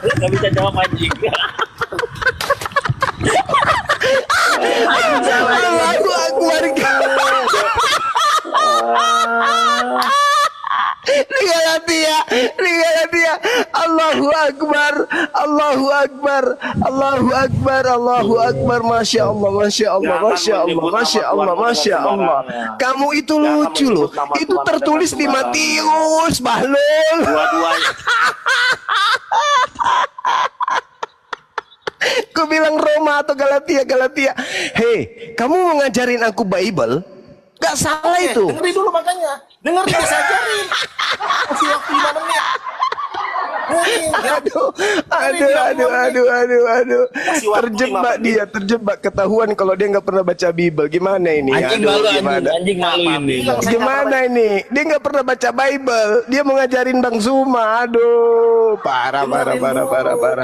[SPEAKER 7] Gak bisa jawab anjing.
[SPEAKER 2] Allahu Akbar. Di Galatia. Allahu Akbar. Masya Allah. Kamu itu lucu loh. Itu tertulis di Matius, Bahlul.
[SPEAKER 5] Dua-duanya.
[SPEAKER 2] Ku bilang Roma atau Galatia. Hei, kamu mau ngajarin aku Bible? Gak salah itu.
[SPEAKER 5] Dengerin dulu makanya. Dengerin, bisa ajarin. Kasih waktu 5 menit.
[SPEAKER 2] Aduh. Terjebak ketahuan kalau dia nggak pernah baca Bible. Gimana ini?
[SPEAKER 7] Anjing malu, anjing malu ini.
[SPEAKER 2] Gimana ini? Dia nggak pernah baca Bible. Dia mau ngajarin Bang Zuma. Aduh, parah.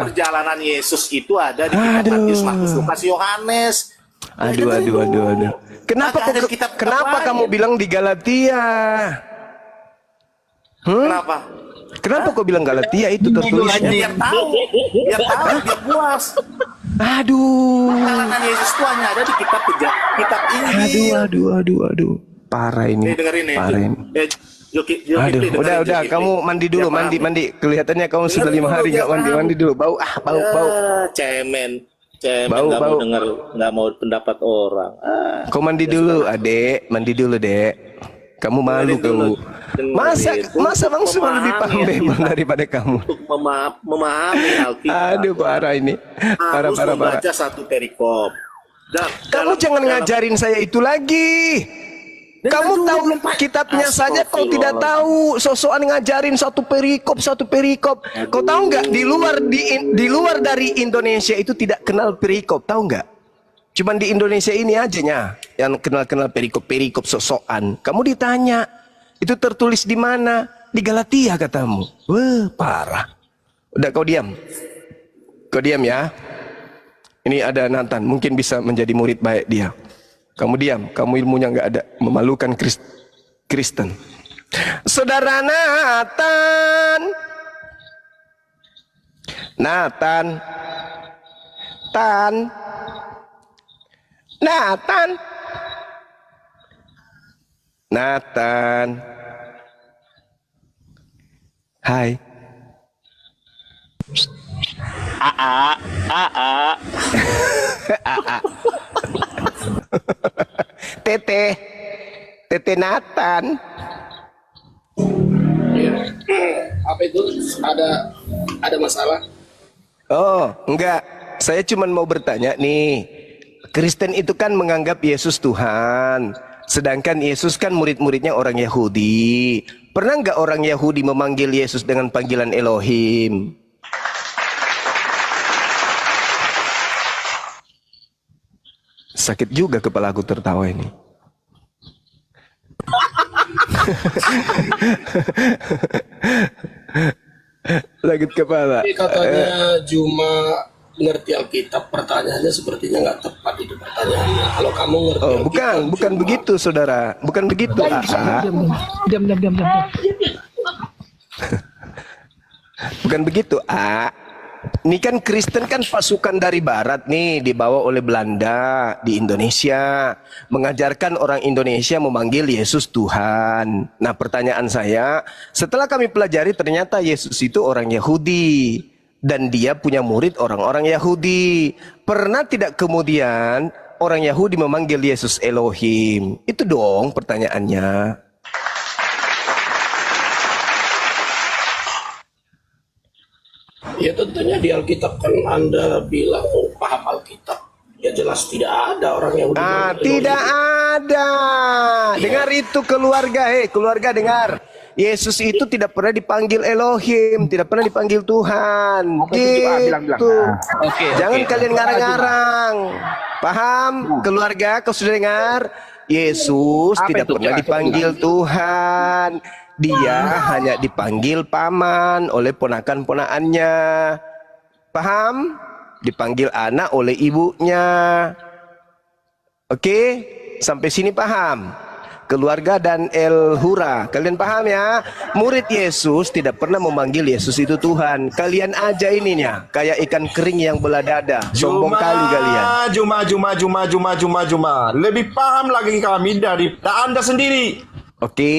[SPEAKER 5] Perjalanan Yesus itu ada di kitab Matius, Markus, Lukas, Yohanes.
[SPEAKER 2] Aduh. Kenapa kamu bilang di Galatia? Kenapa kau bilang Galatia itu tertulisnya?
[SPEAKER 5] Biar tahu, biar puas.
[SPEAKER 2] Aduh.
[SPEAKER 5] Perjalanan Yesus itu hanya ada di kitab ini.
[SPEAKER 2] Aduh. Parah ini.
[SPEAKER 5] Dengerin
[SPEAKER 2] Parah ini. Udah, kamu mandi dulu, mandi. Kelihatannya kamu sudah 5 hari nggak mandi dulu. Bau.
[SPEAKER 5] Cemen
[SPEAKER 2] Bau.
[SPEAKER 5] nggak mau pendapat orang.
[SPEAKER 2] Kau mandi dulu, Adek. Mandi dulu, Dek. Kamu malu kamu. Masa Bang Zuma lebih paham Bible daripada kamu?
[SPEAKER 5] Untuk memahami Alkitab.
[SPEAKER 2] Aduh, parah ini. Parah.
[SPEAKER 5] Membaca satu perikop.
[SPEAKER 2] Kamu jangan ngajarin saya itu lagi. Kamu tahu kitabnya saja kau tidak tahu. Sosokan ngajarin satu perikop. Kau tahu nggak di luar dari Indonesia itu tidak kenal perikop, tahu nggak? Cuman di Indonesia ini aja yang kenal perikop sosokan. Kamu ditanya, itu tertulis di mana? Di Galatia katamu. Wah, parah. Udah, kau diam ya. Ini ada Nathan, mungkin bisa menjadi murid baik dia. Kamu diam, kamu ilmunya nggak ada, memalukan Kristen. Saudara Nathan. Hai. Tete Nathan.
[SPEAKER 6] Apa itu? Ada masalah?
[SPEAKER 2] Oh, enggak. Saya cuma mau bertanya nih. Kristen itu kan menganggap Yesus Tuhan. Sedangkan Yesus kan murid-muridnya orang Yahudi. Pernah nggak orang Yahudi memanggil Yesus dengan panggilan Elohim? Sakit juga kepala aku tertawa ini. Sakit kepala.
[SPEAKER 6] Katanya Juma ngerti Alkitab, pertanyaannya sepertinya nggak tepat itu pertanyaannya. Kalau kamu ngerti
[SPEAKER 2] Alkitab, bukan begitu saudara, bukan begitu.
[SPEAKER 8] Diam.
[SPEAKER 2] Bukan begitu. Ini kan Kristen kan pasukan dari Barat nih, dibawa oleh Belanda di Indonesia, mengajarkan orang Indonesia memanggil Yesus Tuhan. Nah, pertanyaan saya, setelah kami pelajari ternyata Yesus itu orang Yahudi dan dia punya murid orang-orang Yahudi. Pernah tidak kemudian orang Yahudi memanggil Yesus Elohim? Itu dong pertanyaannya.
[SPEAKER 6] Ya tentunya di Alkitab kan Anda bilang paham Alkitab. Ya jelas tidak ada orang Yahudi.
[SPEAKER 2] Tidak ada. Dengar itu keluarga, keluarga dengar. Yesus itu tidak pernah dipanggil Elohim, tidak pernah dipanggil Tuhan. Gitu. Jangan kalian ngarang-ngarang. Paham? Keluarga, kau sudah dengar? Yesus tidak pernah dipanggil Tuhan. Dia hanya dipanggil paman oleh ponakan-ponakannya. Paham? Dipanggil anak oleh ibunya. Oke? Sampai sini paham? Keluarga dan El Hura, kalian paham ya? Murid Yesus tidak pernah memanggil Yesus itu Tuhan. Kalian aja ininya kayak ikan kering yang belah dada. Sombong kali kalian.
[SPEAKER 1] Juma. Lebih paham lagi kami dari Anda sendiri.
[SPEAKER 2] Oke,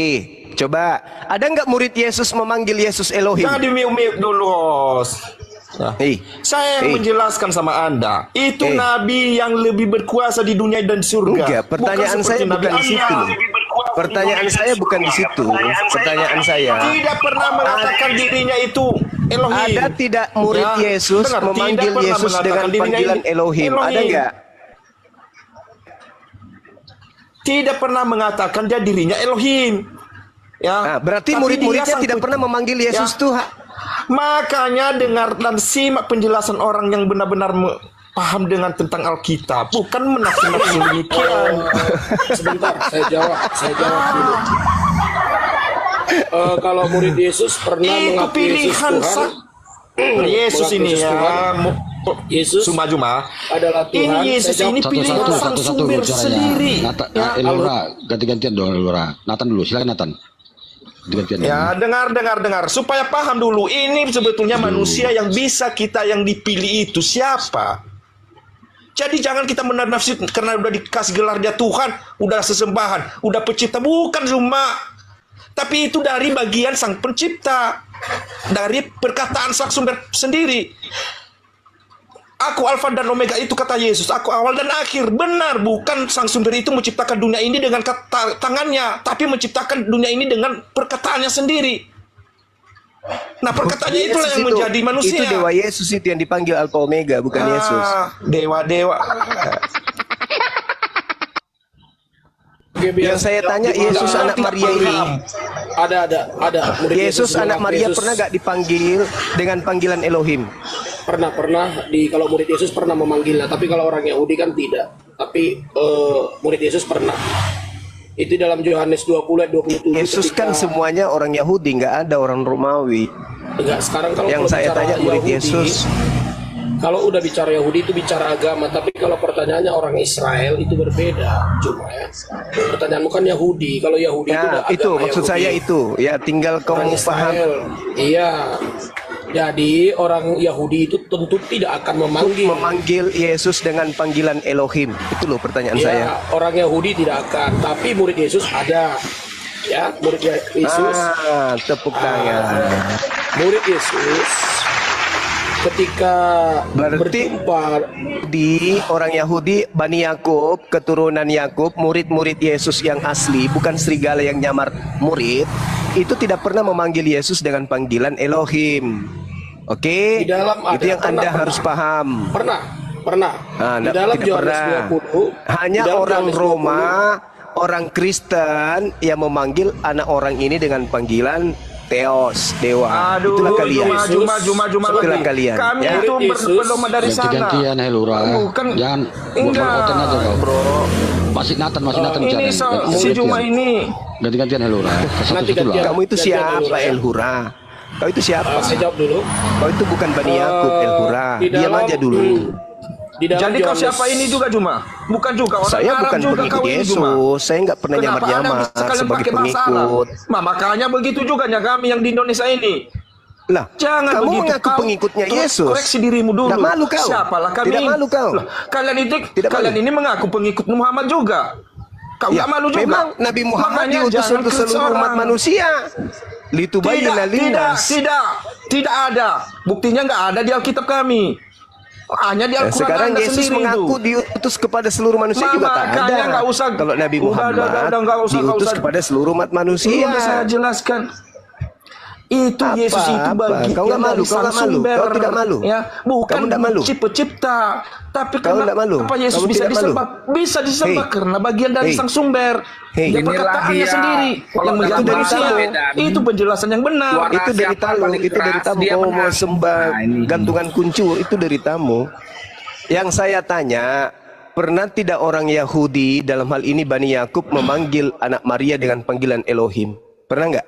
[SPEAKER 2] coba. Ada nggak murid Yesus memanggil Yesus Elohim?
[SPEAKER 1] Jangan di-mute dulu, host. Nah, saya menjelaskan sama Anda. Itu nabi yang lebih berkuasa di dunia dan di surga.
[SPEAKER 2] Enggak, pertanyaan saya bukan di situ. Pertanyaan saya bukan di situ. Pertanyaan saya
[SPEAKER 1] tidak pernah mengatakan dirinya itu Elohim.
[SPEAKER 2] Ada tidak murid Yesus memanggil Yesus dengan panggilan Elohim? Ada nggak?
[SPEAKER 1] Tidak pernah mengatakan dia dirinya Elohim. Ya.
[SPEAKER 2] Nah, berarti murid-muridnya tidak pernah memanggil Yesus Tuhan.
[SPEAKER 1] Makanya dengar dan simak penjelasan orang yang benar-benar paham dengan tentang Alkitab, bukan menafsir-nafsir demikian.
[SPEAKER 6] Sebentar, saya jawab dulu. Kalau murid Yesus pernah
[SPEAKER 1] Itu
[SPEAKER 6] mengakui Yesus
[SPEAKER 1] pilihan
[SPEAKER 6] Tuhan,
[SPEAKER 1] Yesus ini ya,
[SPEAKER 6] Yesus
[SPEAKER 1] Cuma
[SPEAKER 6] adalah Tuhan.
[SPEAKER 1] ini Yesus ini pilihan sang sumber sendiri.
[SPEAKER 9] Elora, ganti-gantian dong Elora. Nathan dulu, silakan Nathan. Ganti-gantian.
[SPEAKER 1] Ya, dengar supaya paham dulu. Ini sebetulnya manusia yang bisa kita yang dipilih itu siapa? Jadi jangan kita menafsir karena udah dikasih gelar dia Tuhan, udah sesembahan, udah pencipta, bukan cuma. Tapi itu dari bagian sang pencipta, dari perkataan sang sumber sendiri. Aku Alfa dan Omega, itu kata Yesus. Aku awal dan akhir. Benar, bukan sang sumber itu menciptakan dunia ini dengan kata tangannya, tapi menciptakan dunia ini dengan perkataannya sendiri. Nah, perkataannya itulah yang menjadi manusia.
[SPEAKER 2] Itu Dewa Yesus itu yang dipanggil Alfa Omega, bukan Yesus.
[SPEAKER 1] Dewa-dewa.
[SPEAKER 2] Yang saya tanya, Yesus anak Maria ini,
[SPEAKER 6] ada.
[SPEAKER 2] Yesus anak Maria pernah gak dipanggil dengan panggilan Elohim?
[SPEAKER 6] Pernah kalau murid Yesus pernah memanggilnya, tapi kalau orang Yahudi kan tidak. Tapi murid Yesus pernah. Itu dalam Yohanes 20 ayat 27.
[SPEAKER 2] Yesus kan semuanya orang Yahudi, nggak ada orang Romawi.
[SPEAKER 6] Enggak, sekarang kalau
[SPEAKER 2] yang saya tanya murid Yahudi, Yesus.
[SPEAKER 6] Kalau udah bicara Yahudi itu bicara agama, tapi kalau pertanyaannya orang Israel itu berbeda. Cuma ya, pertanyaanmu kan Yahudi. Kalau Yahudi
[SPEAKER 2] ya,
[SPEAKER 6] itu udah
[SPEAKER 2] itu
[SPEAKER 6] agama
[SPEAKER 2] maksud
[SPEAKER 6] Yahudi.
[SPEAKER 2] saya itu. Ya tinggal kamu paham.
[SPEAKER 6] Iya. Jadi orang Yahudi itu tentu tidak akan memanggil
[SPEAKER 2] Yesus dengan panggilan Elohim. Itu loh pertanyaan saya.
[SPEAKER 6] Orang Yahudi tidak akan, tapi murid Yesus ada. Ya, murid Yesus.
[SPEAKER 2] Tepuk tangan.
[SPEAKER 6] Murid Yesus ketika berjumpa
[SPEAKER 2] di orang Yahudi, Bani Yakub, keturunan Yakub, murid-murid Yesus yang asli, bukan serigala yang nyamar murid, itu tidak pernah memanggil Yesus dengan panggilan Elohim. Oke, itu yang Anda harus paham.
[SPEAKER 6] Pernah. Di dalam Yohanes 20,
[SPEAKER 2] hanya orang Roma, orang Kristen yang memanggil anak orang ini dengan panggilan Theos, dewa. Itulah kalian. Itulah kalian.
[SPEAKER 1] Kami itu belum dari sana.
[SPEAKER 9] Ganti-gantian Elora. Jangan berkoten aja kau.
[SPEAKER 1] Bro.
[SPEAKER 9] Masih Nathan
[SPEAKER 1] ini si Juma ini.
[SPEAKER 9] Ganti-gantian Elora.
[SPEAKER 2] Kamu itu siapa Elhura? Kau itu siapa?
[SPEAKER 6] Saya jawab dulu.
[SPEAKER 2] Kau itu bukan Bani Yakub, Elhura. Diam aja dulu.
[SPEAKER 1] Jadi kau siapa ini juga Juma? Bukan juga orang
[SPEAKER 2] saya
[SPEAKER 1] Arab
[SPEAKER 2] bukan
[SPEAKER 1] juga
[SPEAKER 2] pengikut
[SPEAKER 1] kau
[SPEAKER 2] Yesus.
[SPEAKER 1] Juma.
[SPEAKER 2] Saya nggak pernah nyamar-nyamar sebagai pengikut.
[SPEAKER 1] Makanya begitu juga kami yang di Indonesia ini.
[SPEAKER 2] Lah,
[SPEAKER 1] jangan
[SPEAKER 2] kamu
[SPEAKER 1] begitu,
[SPEAKER 2] mengaku pengikutnya Yesus.
[SPEAKER 1] Koreksi dirimu dulu.
[SPEAKER 2] Tidak malu kau.
[SPEAKER 1] Siapalah kami?
[SPEAKER 2] Tidak malu kau.
[SPEAKER 1] Loh, kalian ini mengaku pengikut Muhammad juga. Kau nggak malu juga.
[SPEAKER 2] Memang Nabi Muhammad diutus untuk seluruh umat manusia.
[SPEAKER 1] Tidak ada. Buktinya nggak ada di Alkitab kami. Hanya di Al-Quran.
[SPEAKER 2] Sekarang Yesus mengaku diutus kepada seluruh manusia juga tak ada.
[SPEAKER 1] Nggak usah.
[SPEAKER 2] Kalau Nabi Muhammad diutus kepada seluruh umat manusia.
[SPEAKER 1] Udah saya jelaskan. Itu
[SPEAKER 2] apa,
[SPEAKER 1] Yesus itu bagi
[SPEAKER 2] kau nggak malu, kau nggak malu, kau tidak malu,
[SPEAKER 1] ya bukan pencipta, tapi kenapa Yesus bisa disembah? Bisa disembah karena bagian dari sang sumber. Dia perkataannya sendiri yang menjadi manusia. Itu penjelasan yang benar.
[SPEAKER 2] Itu dari tamu, itu dari tamu. Kau mau sembah gantungan kunci, itu dari tamu. Yang saya tanya, pernah tidak orang Yahudi dalam hal ini Bani Yakub memanggil anak Maria dengan panggilan Elohim? Pernah nggak?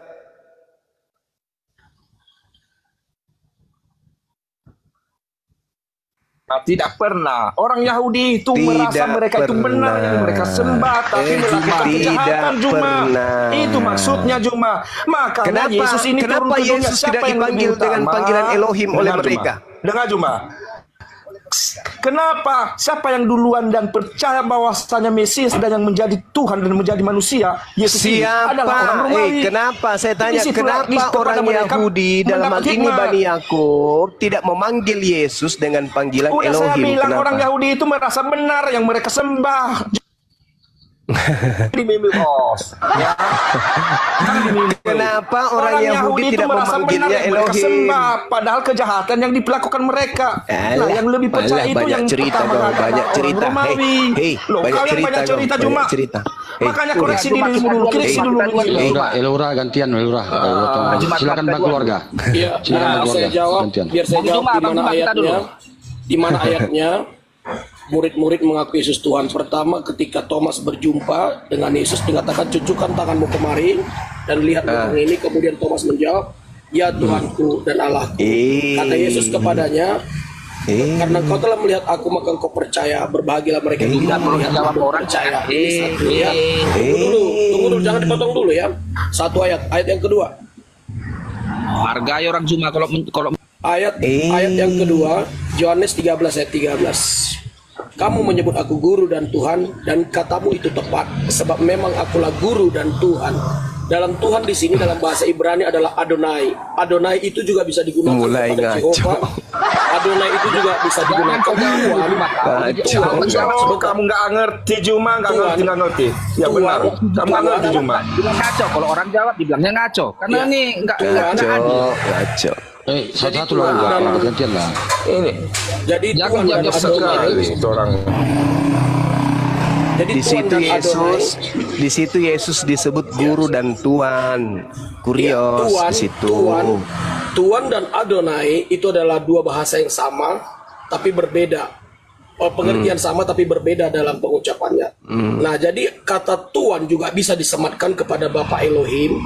[SPEAKER 1] Tidak pernah. Orang Yahudi itu merasa mereka itu benar yang mereka sembah, tapi melakukan kejahatan Juma. Itu maksudnya Juma. Makanya Yesus ini turun ke dunia.
[SPEAKER 2] Yesus tidak dipanggil dengan panggilan Elohim oleh mereka?
[SPEAKER 1] Dengar Juma. Kenapa? Siapa yang duluan dan percaya bahwasanya Mesias dan yang menjadi Tuhan dan menjadi manusia? Yesus adalah orang Romawi.
[SPEAKER 2] Kenapa? Saya tanya, kenapa orang Yahudi dalam hal ini Bani Yakub tidak memanggil Yesus dengan panggilan Elohim?
[SPEAKER 1] Saya bilang orang Yahudi itu merasa benar yang mereka sembah. Dimimik bos. Ya.
[SPEAKER 2] Kenapa orang Yahudi tidak memanggilnya Elohim?
[SPEAKER 1] Padahal kejahatan yang dilakukan mereka. Nah, yang lebih percaya itu yang
[SPEAKER 2] cerita dong, banyak cerita.
[SPEAKER 1] Banyak cerita. Makanya koreksi diri dulu, koreksi dulu.
[SPEAKER 9] Elora gantian, Elora. Silakan Bang keluarga.
[SPEAKER 6] Iya, biar saya jawab di mana ayatnya murid-murid mengaku Yesus Tuhan. Pertama, ketika Thomas berjumpa dengan Yesus, dikatakan cucukkan tanganmu kemari dan lihat lubang ini. Kemudian Thomas menjawab, ya Tuhanku dan Allahku. Kata Yesus kepadanya, karena kau telah melihat aku maka kau percaya. Berbahagialah mereka yang tidak melihat aku percaya. Tunggu dulu, jangan dipotong dulu ya. Satu ayat yang kedua.
[SPEAKER 3] Hargai orang cuma kalau
[SPEAKER 6] ayat yang kedua, Yohanes 13 ayat 13. Kamu menyebut aku guru dan Tuhan, dan katamu itu tepat, sebab memang akulah guru dan Tuhan. Dalam Tuhan di sini dalam bahasa Ibrani adalah Adonai. Adonai itu juga bisa digunakan kepada Jehovah. Adonai itu juga bisa digunakan Tuhan.
[SPEAKER 1] Kamu nggak ngerti Juma, nggak ngerti. Ya benar. Kamu nggak ngerti Juma.
[SPEAKER 3] Ngaco. Kalau orang Jawa dibilangnya ngaco. Karena ini nggak
[SPEAKER 2] ngaco.
[SPEAKER 9] Satu-satu lah, gantian lah.
[SPEAKER 1] Ini.
[SPEAKER 6] Jadi
[SPEAKER 3] jangan
[SPEAKER 1] sekali orang.
[SPEAKER 6] Jadi
[SPEAKER 2] di situ Yesus disebut guru dan Tuhan. Kurios di situ.
[SPEAKER 6] Tuhan dan Adonai itu adalah dua bahasa yang sama tapi berbeda. Pengertian sama tapi berbeda dalam pengucapannya. Nah, jadi kata Tuhan juga bisa disematkan kepada Bapa Elohim,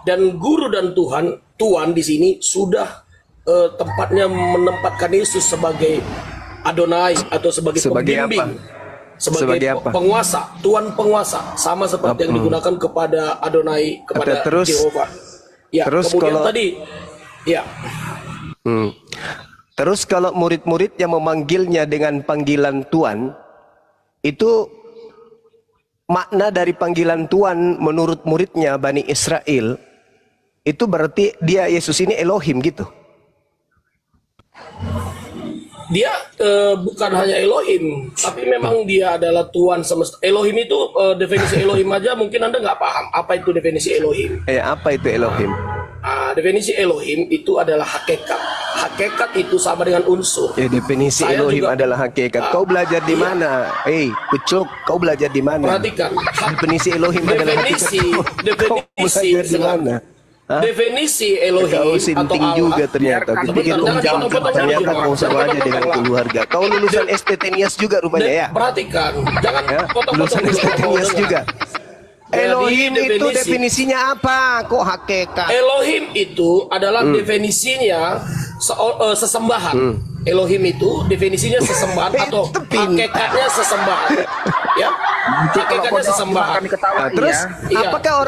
[SPEAKER 6] dan guru dan Tuhan di sini sudah tempatnya menempatkan Yesus sebagai Adonai atau sebagai pembimbing, sebagai penguasa, Tuhan penguasa, sama seperti yang digunakan kepada Adonai, kepada Jehovah. Ya, terus kemudian kalau tadi, ya.
[SPEAKER 2] Terus kalau murid-murid yang memanggilnya dengan panggilan Tuhan, itu makna dari panggilan Tuhan menurut muridnya Bani Israel, itu berarti dia Yesus ini Elohim gitu.
[SPEAKER 6] Dia bukan hanya Elohim, tapi memang dia adalah Tuhan semesta. Elohim itu definisi Elohim aja mungkin Anda nggak paham apa itu definisi Elohim.
[SPEAKER 2] Apa itu Elohim?
[SPEAKER 6] Definisi Elohim itu adalah hakikat. Hakikat itu sama dengan unsur.
[SPEAKER 2] Definisi Elohim adalah hakikat. Kau belajar di mana? Kucuk, kau belajar di mana?
[SPEAKER 6] Perhatikan.
[SPEAKER 2] Definisi Elohim adalah hakikat.
[SPEAKER 6] Definisi
[SPEAKER 2] di mana?
[SPEAKER 6] Definisi Elohim atau Allah
[SPEAKER 2] juga ternyata. Ternyata kau sama aja dengan keluarga. Kau lulusan STT Nias juga rupanya ya.
[SPEAKER 6] Perhatikan, jangan
[SPEAKER 2] lulusan STT Nias juga. Elohim itu definisinya apa? Kok hakikat?
[SPEAKER 6] Elohim itu adalah definisinya sesembahan. Elohim itu definisinya sesembahan atau hakikatnya sesembahan. Ya, hakikatnya sesembahan.
[SPEAKER 2] Terus apakah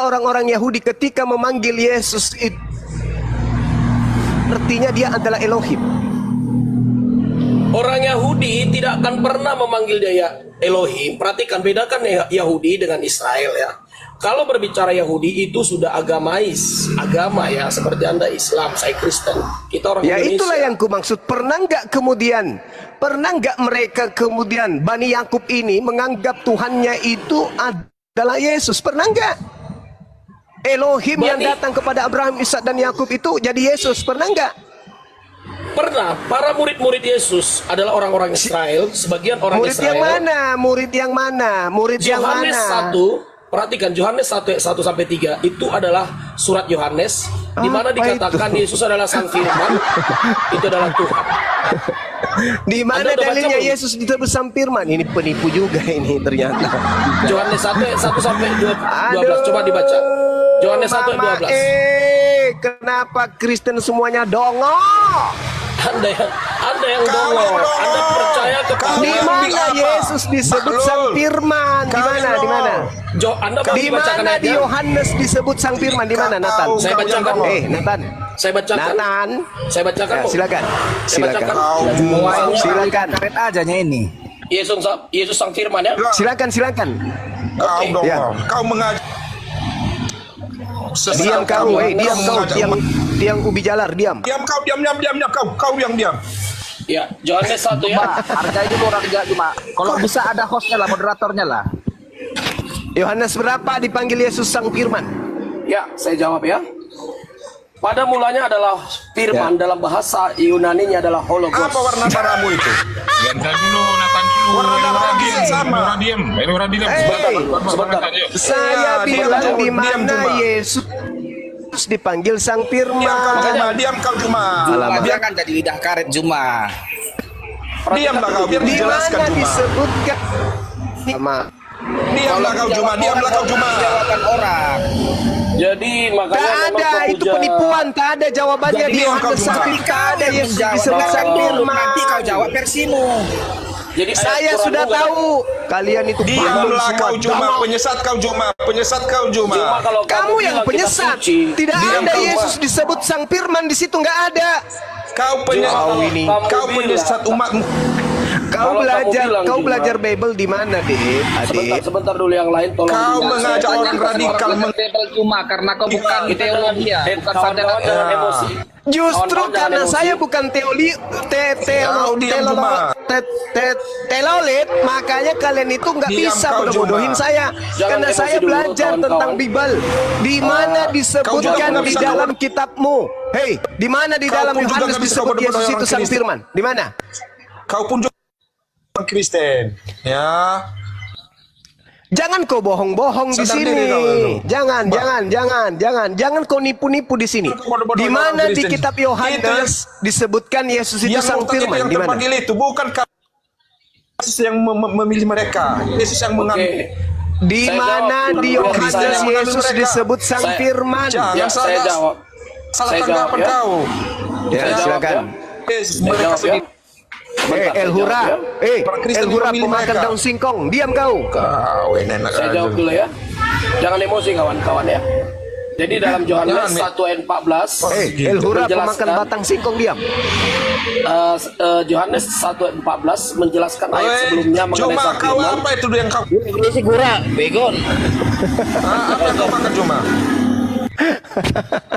[SPEAKER 2] orang-orang Yahudi ketika memanggil Yesus itu artinya dia adalah Elohim?
[SPEAKER 6] Orang Yahudi tidak akan pernah memanggil dia Elohim. Perhatikan, bedakan Yahudi dengan Israel ya. Kalau berbicara Yahudi itu sudah agama ya, seperti Anda Islam, saya Kristen, kita orang Indonesia.
[SPEAKER 2] Ya itulah yang ku maksud. Pernah nggak mereka kemudian Bani Yakub ini menganggap Tuhannya itu adalah Yesus? Pernah nggak? Elohim yang datang kepada Abraham, Ishak dan Yakub itu jadi Yesus? Pernah nggak?
[SPEAKER 6] Pernah. Para murid-murid Yesus adalah orang-orang Israel. Sebagian orang Israel.
[SPEAKER 2] Murid yang mana?
[SPEAKER 6] Yohanes 1. Perhatikan Yohanes 1 ayat 1 sampai 3 itu adalah surat Yohanes di mana dikatakan Yesus adalah Sang Firman, itu adalah Tuhan.
[SPEAKER 2] Di mana dalilnya Yesus disebut Sang Firman? Ini penipu juga ini ternyata.
[SPEAKER 6] Yohanes 1 ayat 1 sampai 12 coba dibaca. Yohanes 1 ayat 12.
[SPEAKER 2] Kenapa Kristen semuanya dongo?
[SPEAKER 6] Anda yang dongo. Anda percaya kepada
[SPEAKER 2] di mana Yesus disebut Sang Firman? Di mana?
[SPEAKER 6] Di
[SPEAKER 2] mana di Yohanes disebut Sang Firman? Di mana, Nathan?
[SPEAKER 6] Saya bacakan.
[SPEAKER 2] Nathan.
[SPEAKER 6] Saya bacakan. Saya bacakan.
[SPEAKER 2] Silakan.
[SPEAKER 3] Karet ajanya ini.
[SPEAKER 6] Yesus Sang Firman ya.
[SPEAKER 2] Silakan.
[SPEAKER 4] Kau mengajar.
[SPEAKER 2] Diam kau, tiang ubi jalar, diam.
[SPEAKER 4] Diam kau, diam. Kau yang diam.
[SPEAKER 6] Ya, Yohanes 1 ya.
[SPEAKER 3] Cuma hargai dulu orang cuma. Kalau bisa ada hostnya lah, moderatornya lah.
[SPEAKER 2] Yohanes berapa dipanggil Yesus Sang Firman?
[SPEAKER 6] Ya, saya jawab ya. Pada mulanya adalah firman, dalam bahasa Yunani-nya adalah hologos.
[SPEAKER 1] Apa warna darahmu itu?
[SPEAKER 4] Natan dulu, Natan dulu.
[SPEAKER 1] Warna darah yang sama.
[SPEAKER 4] Nora diem.
[SPEAKER 6] Sebentar.
[SPEAKER 2] Saya bilang di mana Yesus dipanggil Sang Firman.
[SPEAKER 1] Diam kau cuma.
[SPEAKER 3] Dia kan jadi lidah karet cuma.
[SPEAKER 1] Diamlah kau, biar dijelaskan
[SPEAKER 2] Di mana
[SPEAKER 1] cuma.
[SPEAKER 2] disebutkan sama.
[SPEAKER 1] Diamlah kau cuma.
[SPEAKER 3] Jawaban orang.
[SPEAKER 6] Jadi makanya
[SPEAKER 2] Tak
[SPEAKER 6] memang
[SPEAKER 2] ada, itu
[SPEAKER 6] pemuja-
[SPEAKER 2] penipuan. Tak ada jawabannya
[SPEAKER 1] Jadi
[SPEAKER 2] di Yohanes
[SPEAKER 1] kau cuma.
[SPEAKER 2] 1. Tak ada Yesus disebut Sang Firman.
[SPEAKER 3] Nanti kau jawab versimu.
[SPEAKER 6] Jadi ayat
[SPEAKER 2] Saya
[SPEAKER 6] Quran
[SPEAKER 2] sudah
[SPEAKER 6] juga-
[SPEAKER 2] tahu. Kalian itu
[SPEAKER 1] Diamlah
[SPEAKER 2] semua.
[SPEAKER 1] kau cuma, penyesat kau cuma.
[SPEAKER 6] Cuma kalau
[SPEAKER 2] Kamu yang
[SPEAKER 6] bilang kita
[SPEAKER 2] penyesat.
[SPEAKER 6] suci,
[SPEAKER 2] Tidak
[SPEAKER 1] Diam
[SPEAKER 2] ada
[SPEAKER 1] kau,
[SPEAKER 2] Yesus
[SPEAKER 1] Pak.
[SPEAKER 2] disebut Sang Firman di situ, nggak ada.
[SPEAKER 1] Kau penyesat
[SPEAKER 6] ini.
[SPEAKER 1] Kau penyesat umatmu.
[SPEAKER 2] Kau
[SPEAKER 6] Kalau kamu
[SPEAKER 2] belajar,
[SPEAKER 6] bilang
[SPEAKER 2] kau
[SPEAKER 6] cuma-
[SPEAKER 2] belajar Bible di mana, Dek? Adik.
[SPEAKER 6] Sebentar dulu yang lain tolong.
[SPEAKER 1] Kau
[SPEAKER 6] dilihat.
[SPEAKER 1] mengajak
[SPEAKER 6] Saya
[SPEAKER 1] orang radikal
[SPEAKER 3] Tebel cuma karena kau bukan
[SPEAKER 6] Kita jangan
[SPEAKER 3] teologi ya, bukan
[SPEAKER 6] kawan-kawan
[SPEAKER 3] sarjana.
[SPEAKER 6] jangan emosi.
[SPEAKER 2] Justru
[SPEAKER 6] Kawan-kawan jangan
[SPEAKER 2] karena
[SPEAKER 6] emosi.
[SPEAKER 2] saya bukan telolit, makanya kalian itu nggak
[SPEAKER 1] Diam
[SPEAKER 2] bisa
[SPEAKER 1] kau,
[SPEAKER 2] bodoh-bodohin
[SPEAKER 1] Juma.
[SPEAKER 2] saya.
[SPEAKER 6] Jangan
[SPEAKER 2] Karena
[SPEAKER 6] emosi
[SPEAKER 2] saya
[SPEAKER 6] dulu,
[SPEAKER 2] belajar
[SPEAKER 6] kawan-kawan.
[SPEAKER 2] tentang Bible. Di mana
[SPEAKER 1] kau juga
[SPEAKER 2] disebutkan
[SPEAKER 1] nggak
[SPEAKER 2] di
[SPEAKER 1] bisa
[SPEAKER 2] dalam kitabmu? Hei, di mana di
[SPEAKER 1] Kau
[SPEAKER 2] dalam
[SPEAKER 1] pun juga
[SPEAKER 2] Yohanes
[SPEAKER 1] nggak bisa
[SPEAKER 2] disebut
[SPEAKER 1] bodoh-bodohin
[SPEAKER 2] Yesus
[SPEAKER 1] orang
[SPEAKER 2] itu Sang
[SPEAKER 1] Kristen.
[SPEAKER 2] Firman? Di mana?
[SPEAKER 1] Kau pun juga orang Kristen. Ya.
[SPEAKER 2] Jangan kau bohong-bohong di
[SPEAKER 1] Sadar
[SPEAKER 2] sini.
[SPEAKER 1] diri kau, Bro.
[SPEAKER 2] Jangan kau nipu-nipu di sini.
[SPEAKER 1] Bodoh-bodoh
[SPEAKER 2] Di mana
[SPEAKER 1] orang
[SPEAKER 2] di
[SPEAKER 1] Kristen.
[SPEAKER 2] kitab
[SPEAKER 1] Itu
[SPEAKER 2] Yohanes disebutkan Yesus itu
[SPEAKER 1] Yang
[SPEAKER 2] Sang
[SPEAKER 1] murtad itu
[SPEAKER 2] Firman?
[SPEAKER 1] yang
[SPEAKER 2] Di mana?
[SPEAKER 1] terpanggil itu bukan Yesus yang memilih mereka. Yesus yang mengambil.
[SPEAKER 6] Oke.
[SPEAKER 2] Di
[SPEAKER 6] Saya
[SPEAKER 2] mana
[SPEAKER 6] jawab
[SPEAKER 2] di
[SPEAKER 6] dulu,
[SPEAKER 2] Yohanes
[SPEAKER 6] saya
[SPEAKER 1] mengambil
[SPEAKER 2] Yesus
[SPEAKER 1] mereka.
[SPEAKER 2] disebut Sang
[SPEAKER 1] Saya-
[SPEAKER 2] Firman?
[SPEAKER 1] Jangan
[SPEAKER 6] Ya, saya jawab.
[SPEAKER 1] Salah
[SPEAKER 6] Saya
[SPEAKER 1] tanggapan
[SPEAKER 6] jawab, ya.
[SPEAKER 1] kau.
[SPEAKER 2] Ya,
[SPEAKER 6] Saya jawab,
[SPEAKER 2] silakan.
[SPEAKER 1] Yesus
[SPEAKER 6] Saya
[SPEAKER 1] mereka
[SPEAKER 6] jawab, ya.
[SPEAKER 1] sendiri.
[SPEAKER 6] Bentar, saya
[SPEAKER 2] El Hura,
[SPEAKER 6] jawab, ya.
[SPEAKER 1] Orang Kristen
[SPEAKER 2] El Hura
[SPEAKER 1] memilih
[SPEAKER 2] pemakan
[SPEAKER 1] mereka.
[SPEAKER 2] daun singkong. Diam kau.
[SPEAKER 1] Kau enak
[SPEAKER 6] Saya jawab dulu ya. Jangan emosi kawan-kawan ya. Jadi dalam Yohanes
[SPEAKER 1] Jangan,
[SPEAKER 6] 1 ayat 14
[SPEAKER 2] El Hura
[SPEAKER 6] menjelaskan,
[SPEAKER 2] pemakan batang singkong. Diam.
[SPEAKER 6] Yohanes 1 ayat 14 menjelaskan ayat sebelumnya mengenai
[SPEAKER 1] Cuma
[SPEAKER 6] Sang
[SPEAKER 1] kau
[SPEAKER 6] Firman.
[SPEAKER 1] apa itu yang kau?
[SPEAKER 7] Ini sih gura, begon.
[SPEAKER 1] Apa yang kau makan cuma?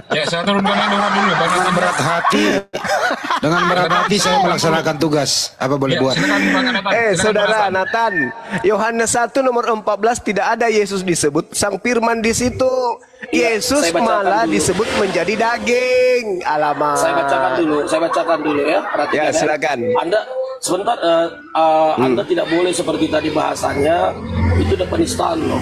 [SPEAKER 4] Ya, saya turunkan Nora dulu.
[SPEAKER 9] Dengan berat hati, dengan berat hati saya melaksanakan tugas. Apa boleh buat?
[SPEAKER 2] Saudara Nathan, Yohanes 1 nomor 14 tidak ada Yesus disebut Sang Firman di situ.
[SPEAKER 6] Iya,
[SPEAKER 2] Yesus
[SPEAKER 6] saya bacakan
[SPEAKER 2] malah
[SPEAKER 6] dulu.
[SPEAKER 2] disebut menjadi daging. Alamak.
[SPEAKER 6] Saya bacakan dulu ya. Perhatikan
[SPEAKER 2] Ya, silakan.
[SPEAKER 6] Anda sebentar, Anda tidak boleh seperti tadi bahasanya itu udah penistaan loh.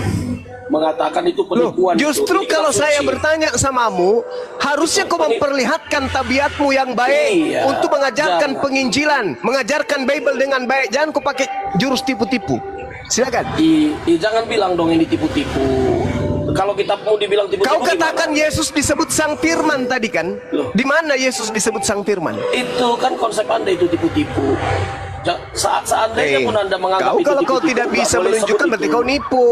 [SPEAKER 6] Mengatakan itu
[SPEAKER 2] Loh,
[SPEAKER 6] penipuan.
[SPEAKER 2] justru
[SPEAKER 6] itu. Ini
[SPEAKER 2] kalau
[SPEAKER 6] kitab
[SPEAKER 2] saya
[SPEAKER 6] suci.
[SPEAKER 2] bertanya samamu, harusnya kau memperlihatkan tabiatmu yang baik
[SPEAKER 6] Iya,
[SPEAKER 2] untuk mengajarkan
[SPEAKER 6] jangan.
[SPEAKER 2] penginjilan, mengajarkan Bible dengan baik. Jangan kau pakai jurus tipu-tipu. Silakan.
[SPEAKER 6] Jangan bilang dong ini tipu-tipu. Kalau kita mau dibilang tipu-tipu,
[SPEAKER 2] Kau katakan
[SPEAKER 6] gimana?
[SPEAKER 2] Yesus disebut Sang Firman tadi kan?
[SPEAKER 6] Loh.
[SPEAKER 2] Di mana Yesus disebut Sang Firman?
[SPEAKER 6] Itu kan konsep Anda itu tipu-tipu. Seandainya pun Anda menganggap
[SPEAKER 2] Kau
[SPEAKER 6] itu
[SPEAKER 2] kalau kau
[SPEAKER 6] tipu-tipu,
[SPEAKER 2] tidak
[SPEAKER 6] nggak
[SPEAKER 2] bisa
[SPEAKER 6] boleh
[SPEAKER 2] menunjukkan
[SPEAKER 6] sebut
[SPEAKER 2] berarti
[SPEAKER 6] itu.
[SPEAKER 2] kau nipu.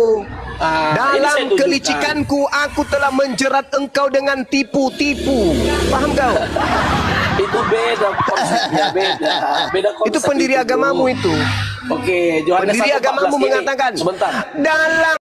[SPEAKER 6] Ini saya
[SPEAKER 2] Dalam
[SPEAKER 6] tunjukkan.
[SPEAKER 2] kelicikanku aku telah menjerat engkau dengan tipu-tipu. Paham kau?
[SPEAKER 6] Itu beda konsepnya, beda konsep.
[SPEAKER 2] Itu pendiri agamamu itu.
[SPEAKER 6] Oke, Yohanes
[SPEAKER 2] Pendiri
[SPEAKER 6] 1:14
[SPEAKER 2] agamamu
[SPEAKER 6] ini.
[SPEAKER 2] mengatakan
[SPEAKER 6] Sebentar.
[SPEAKER 2] dalam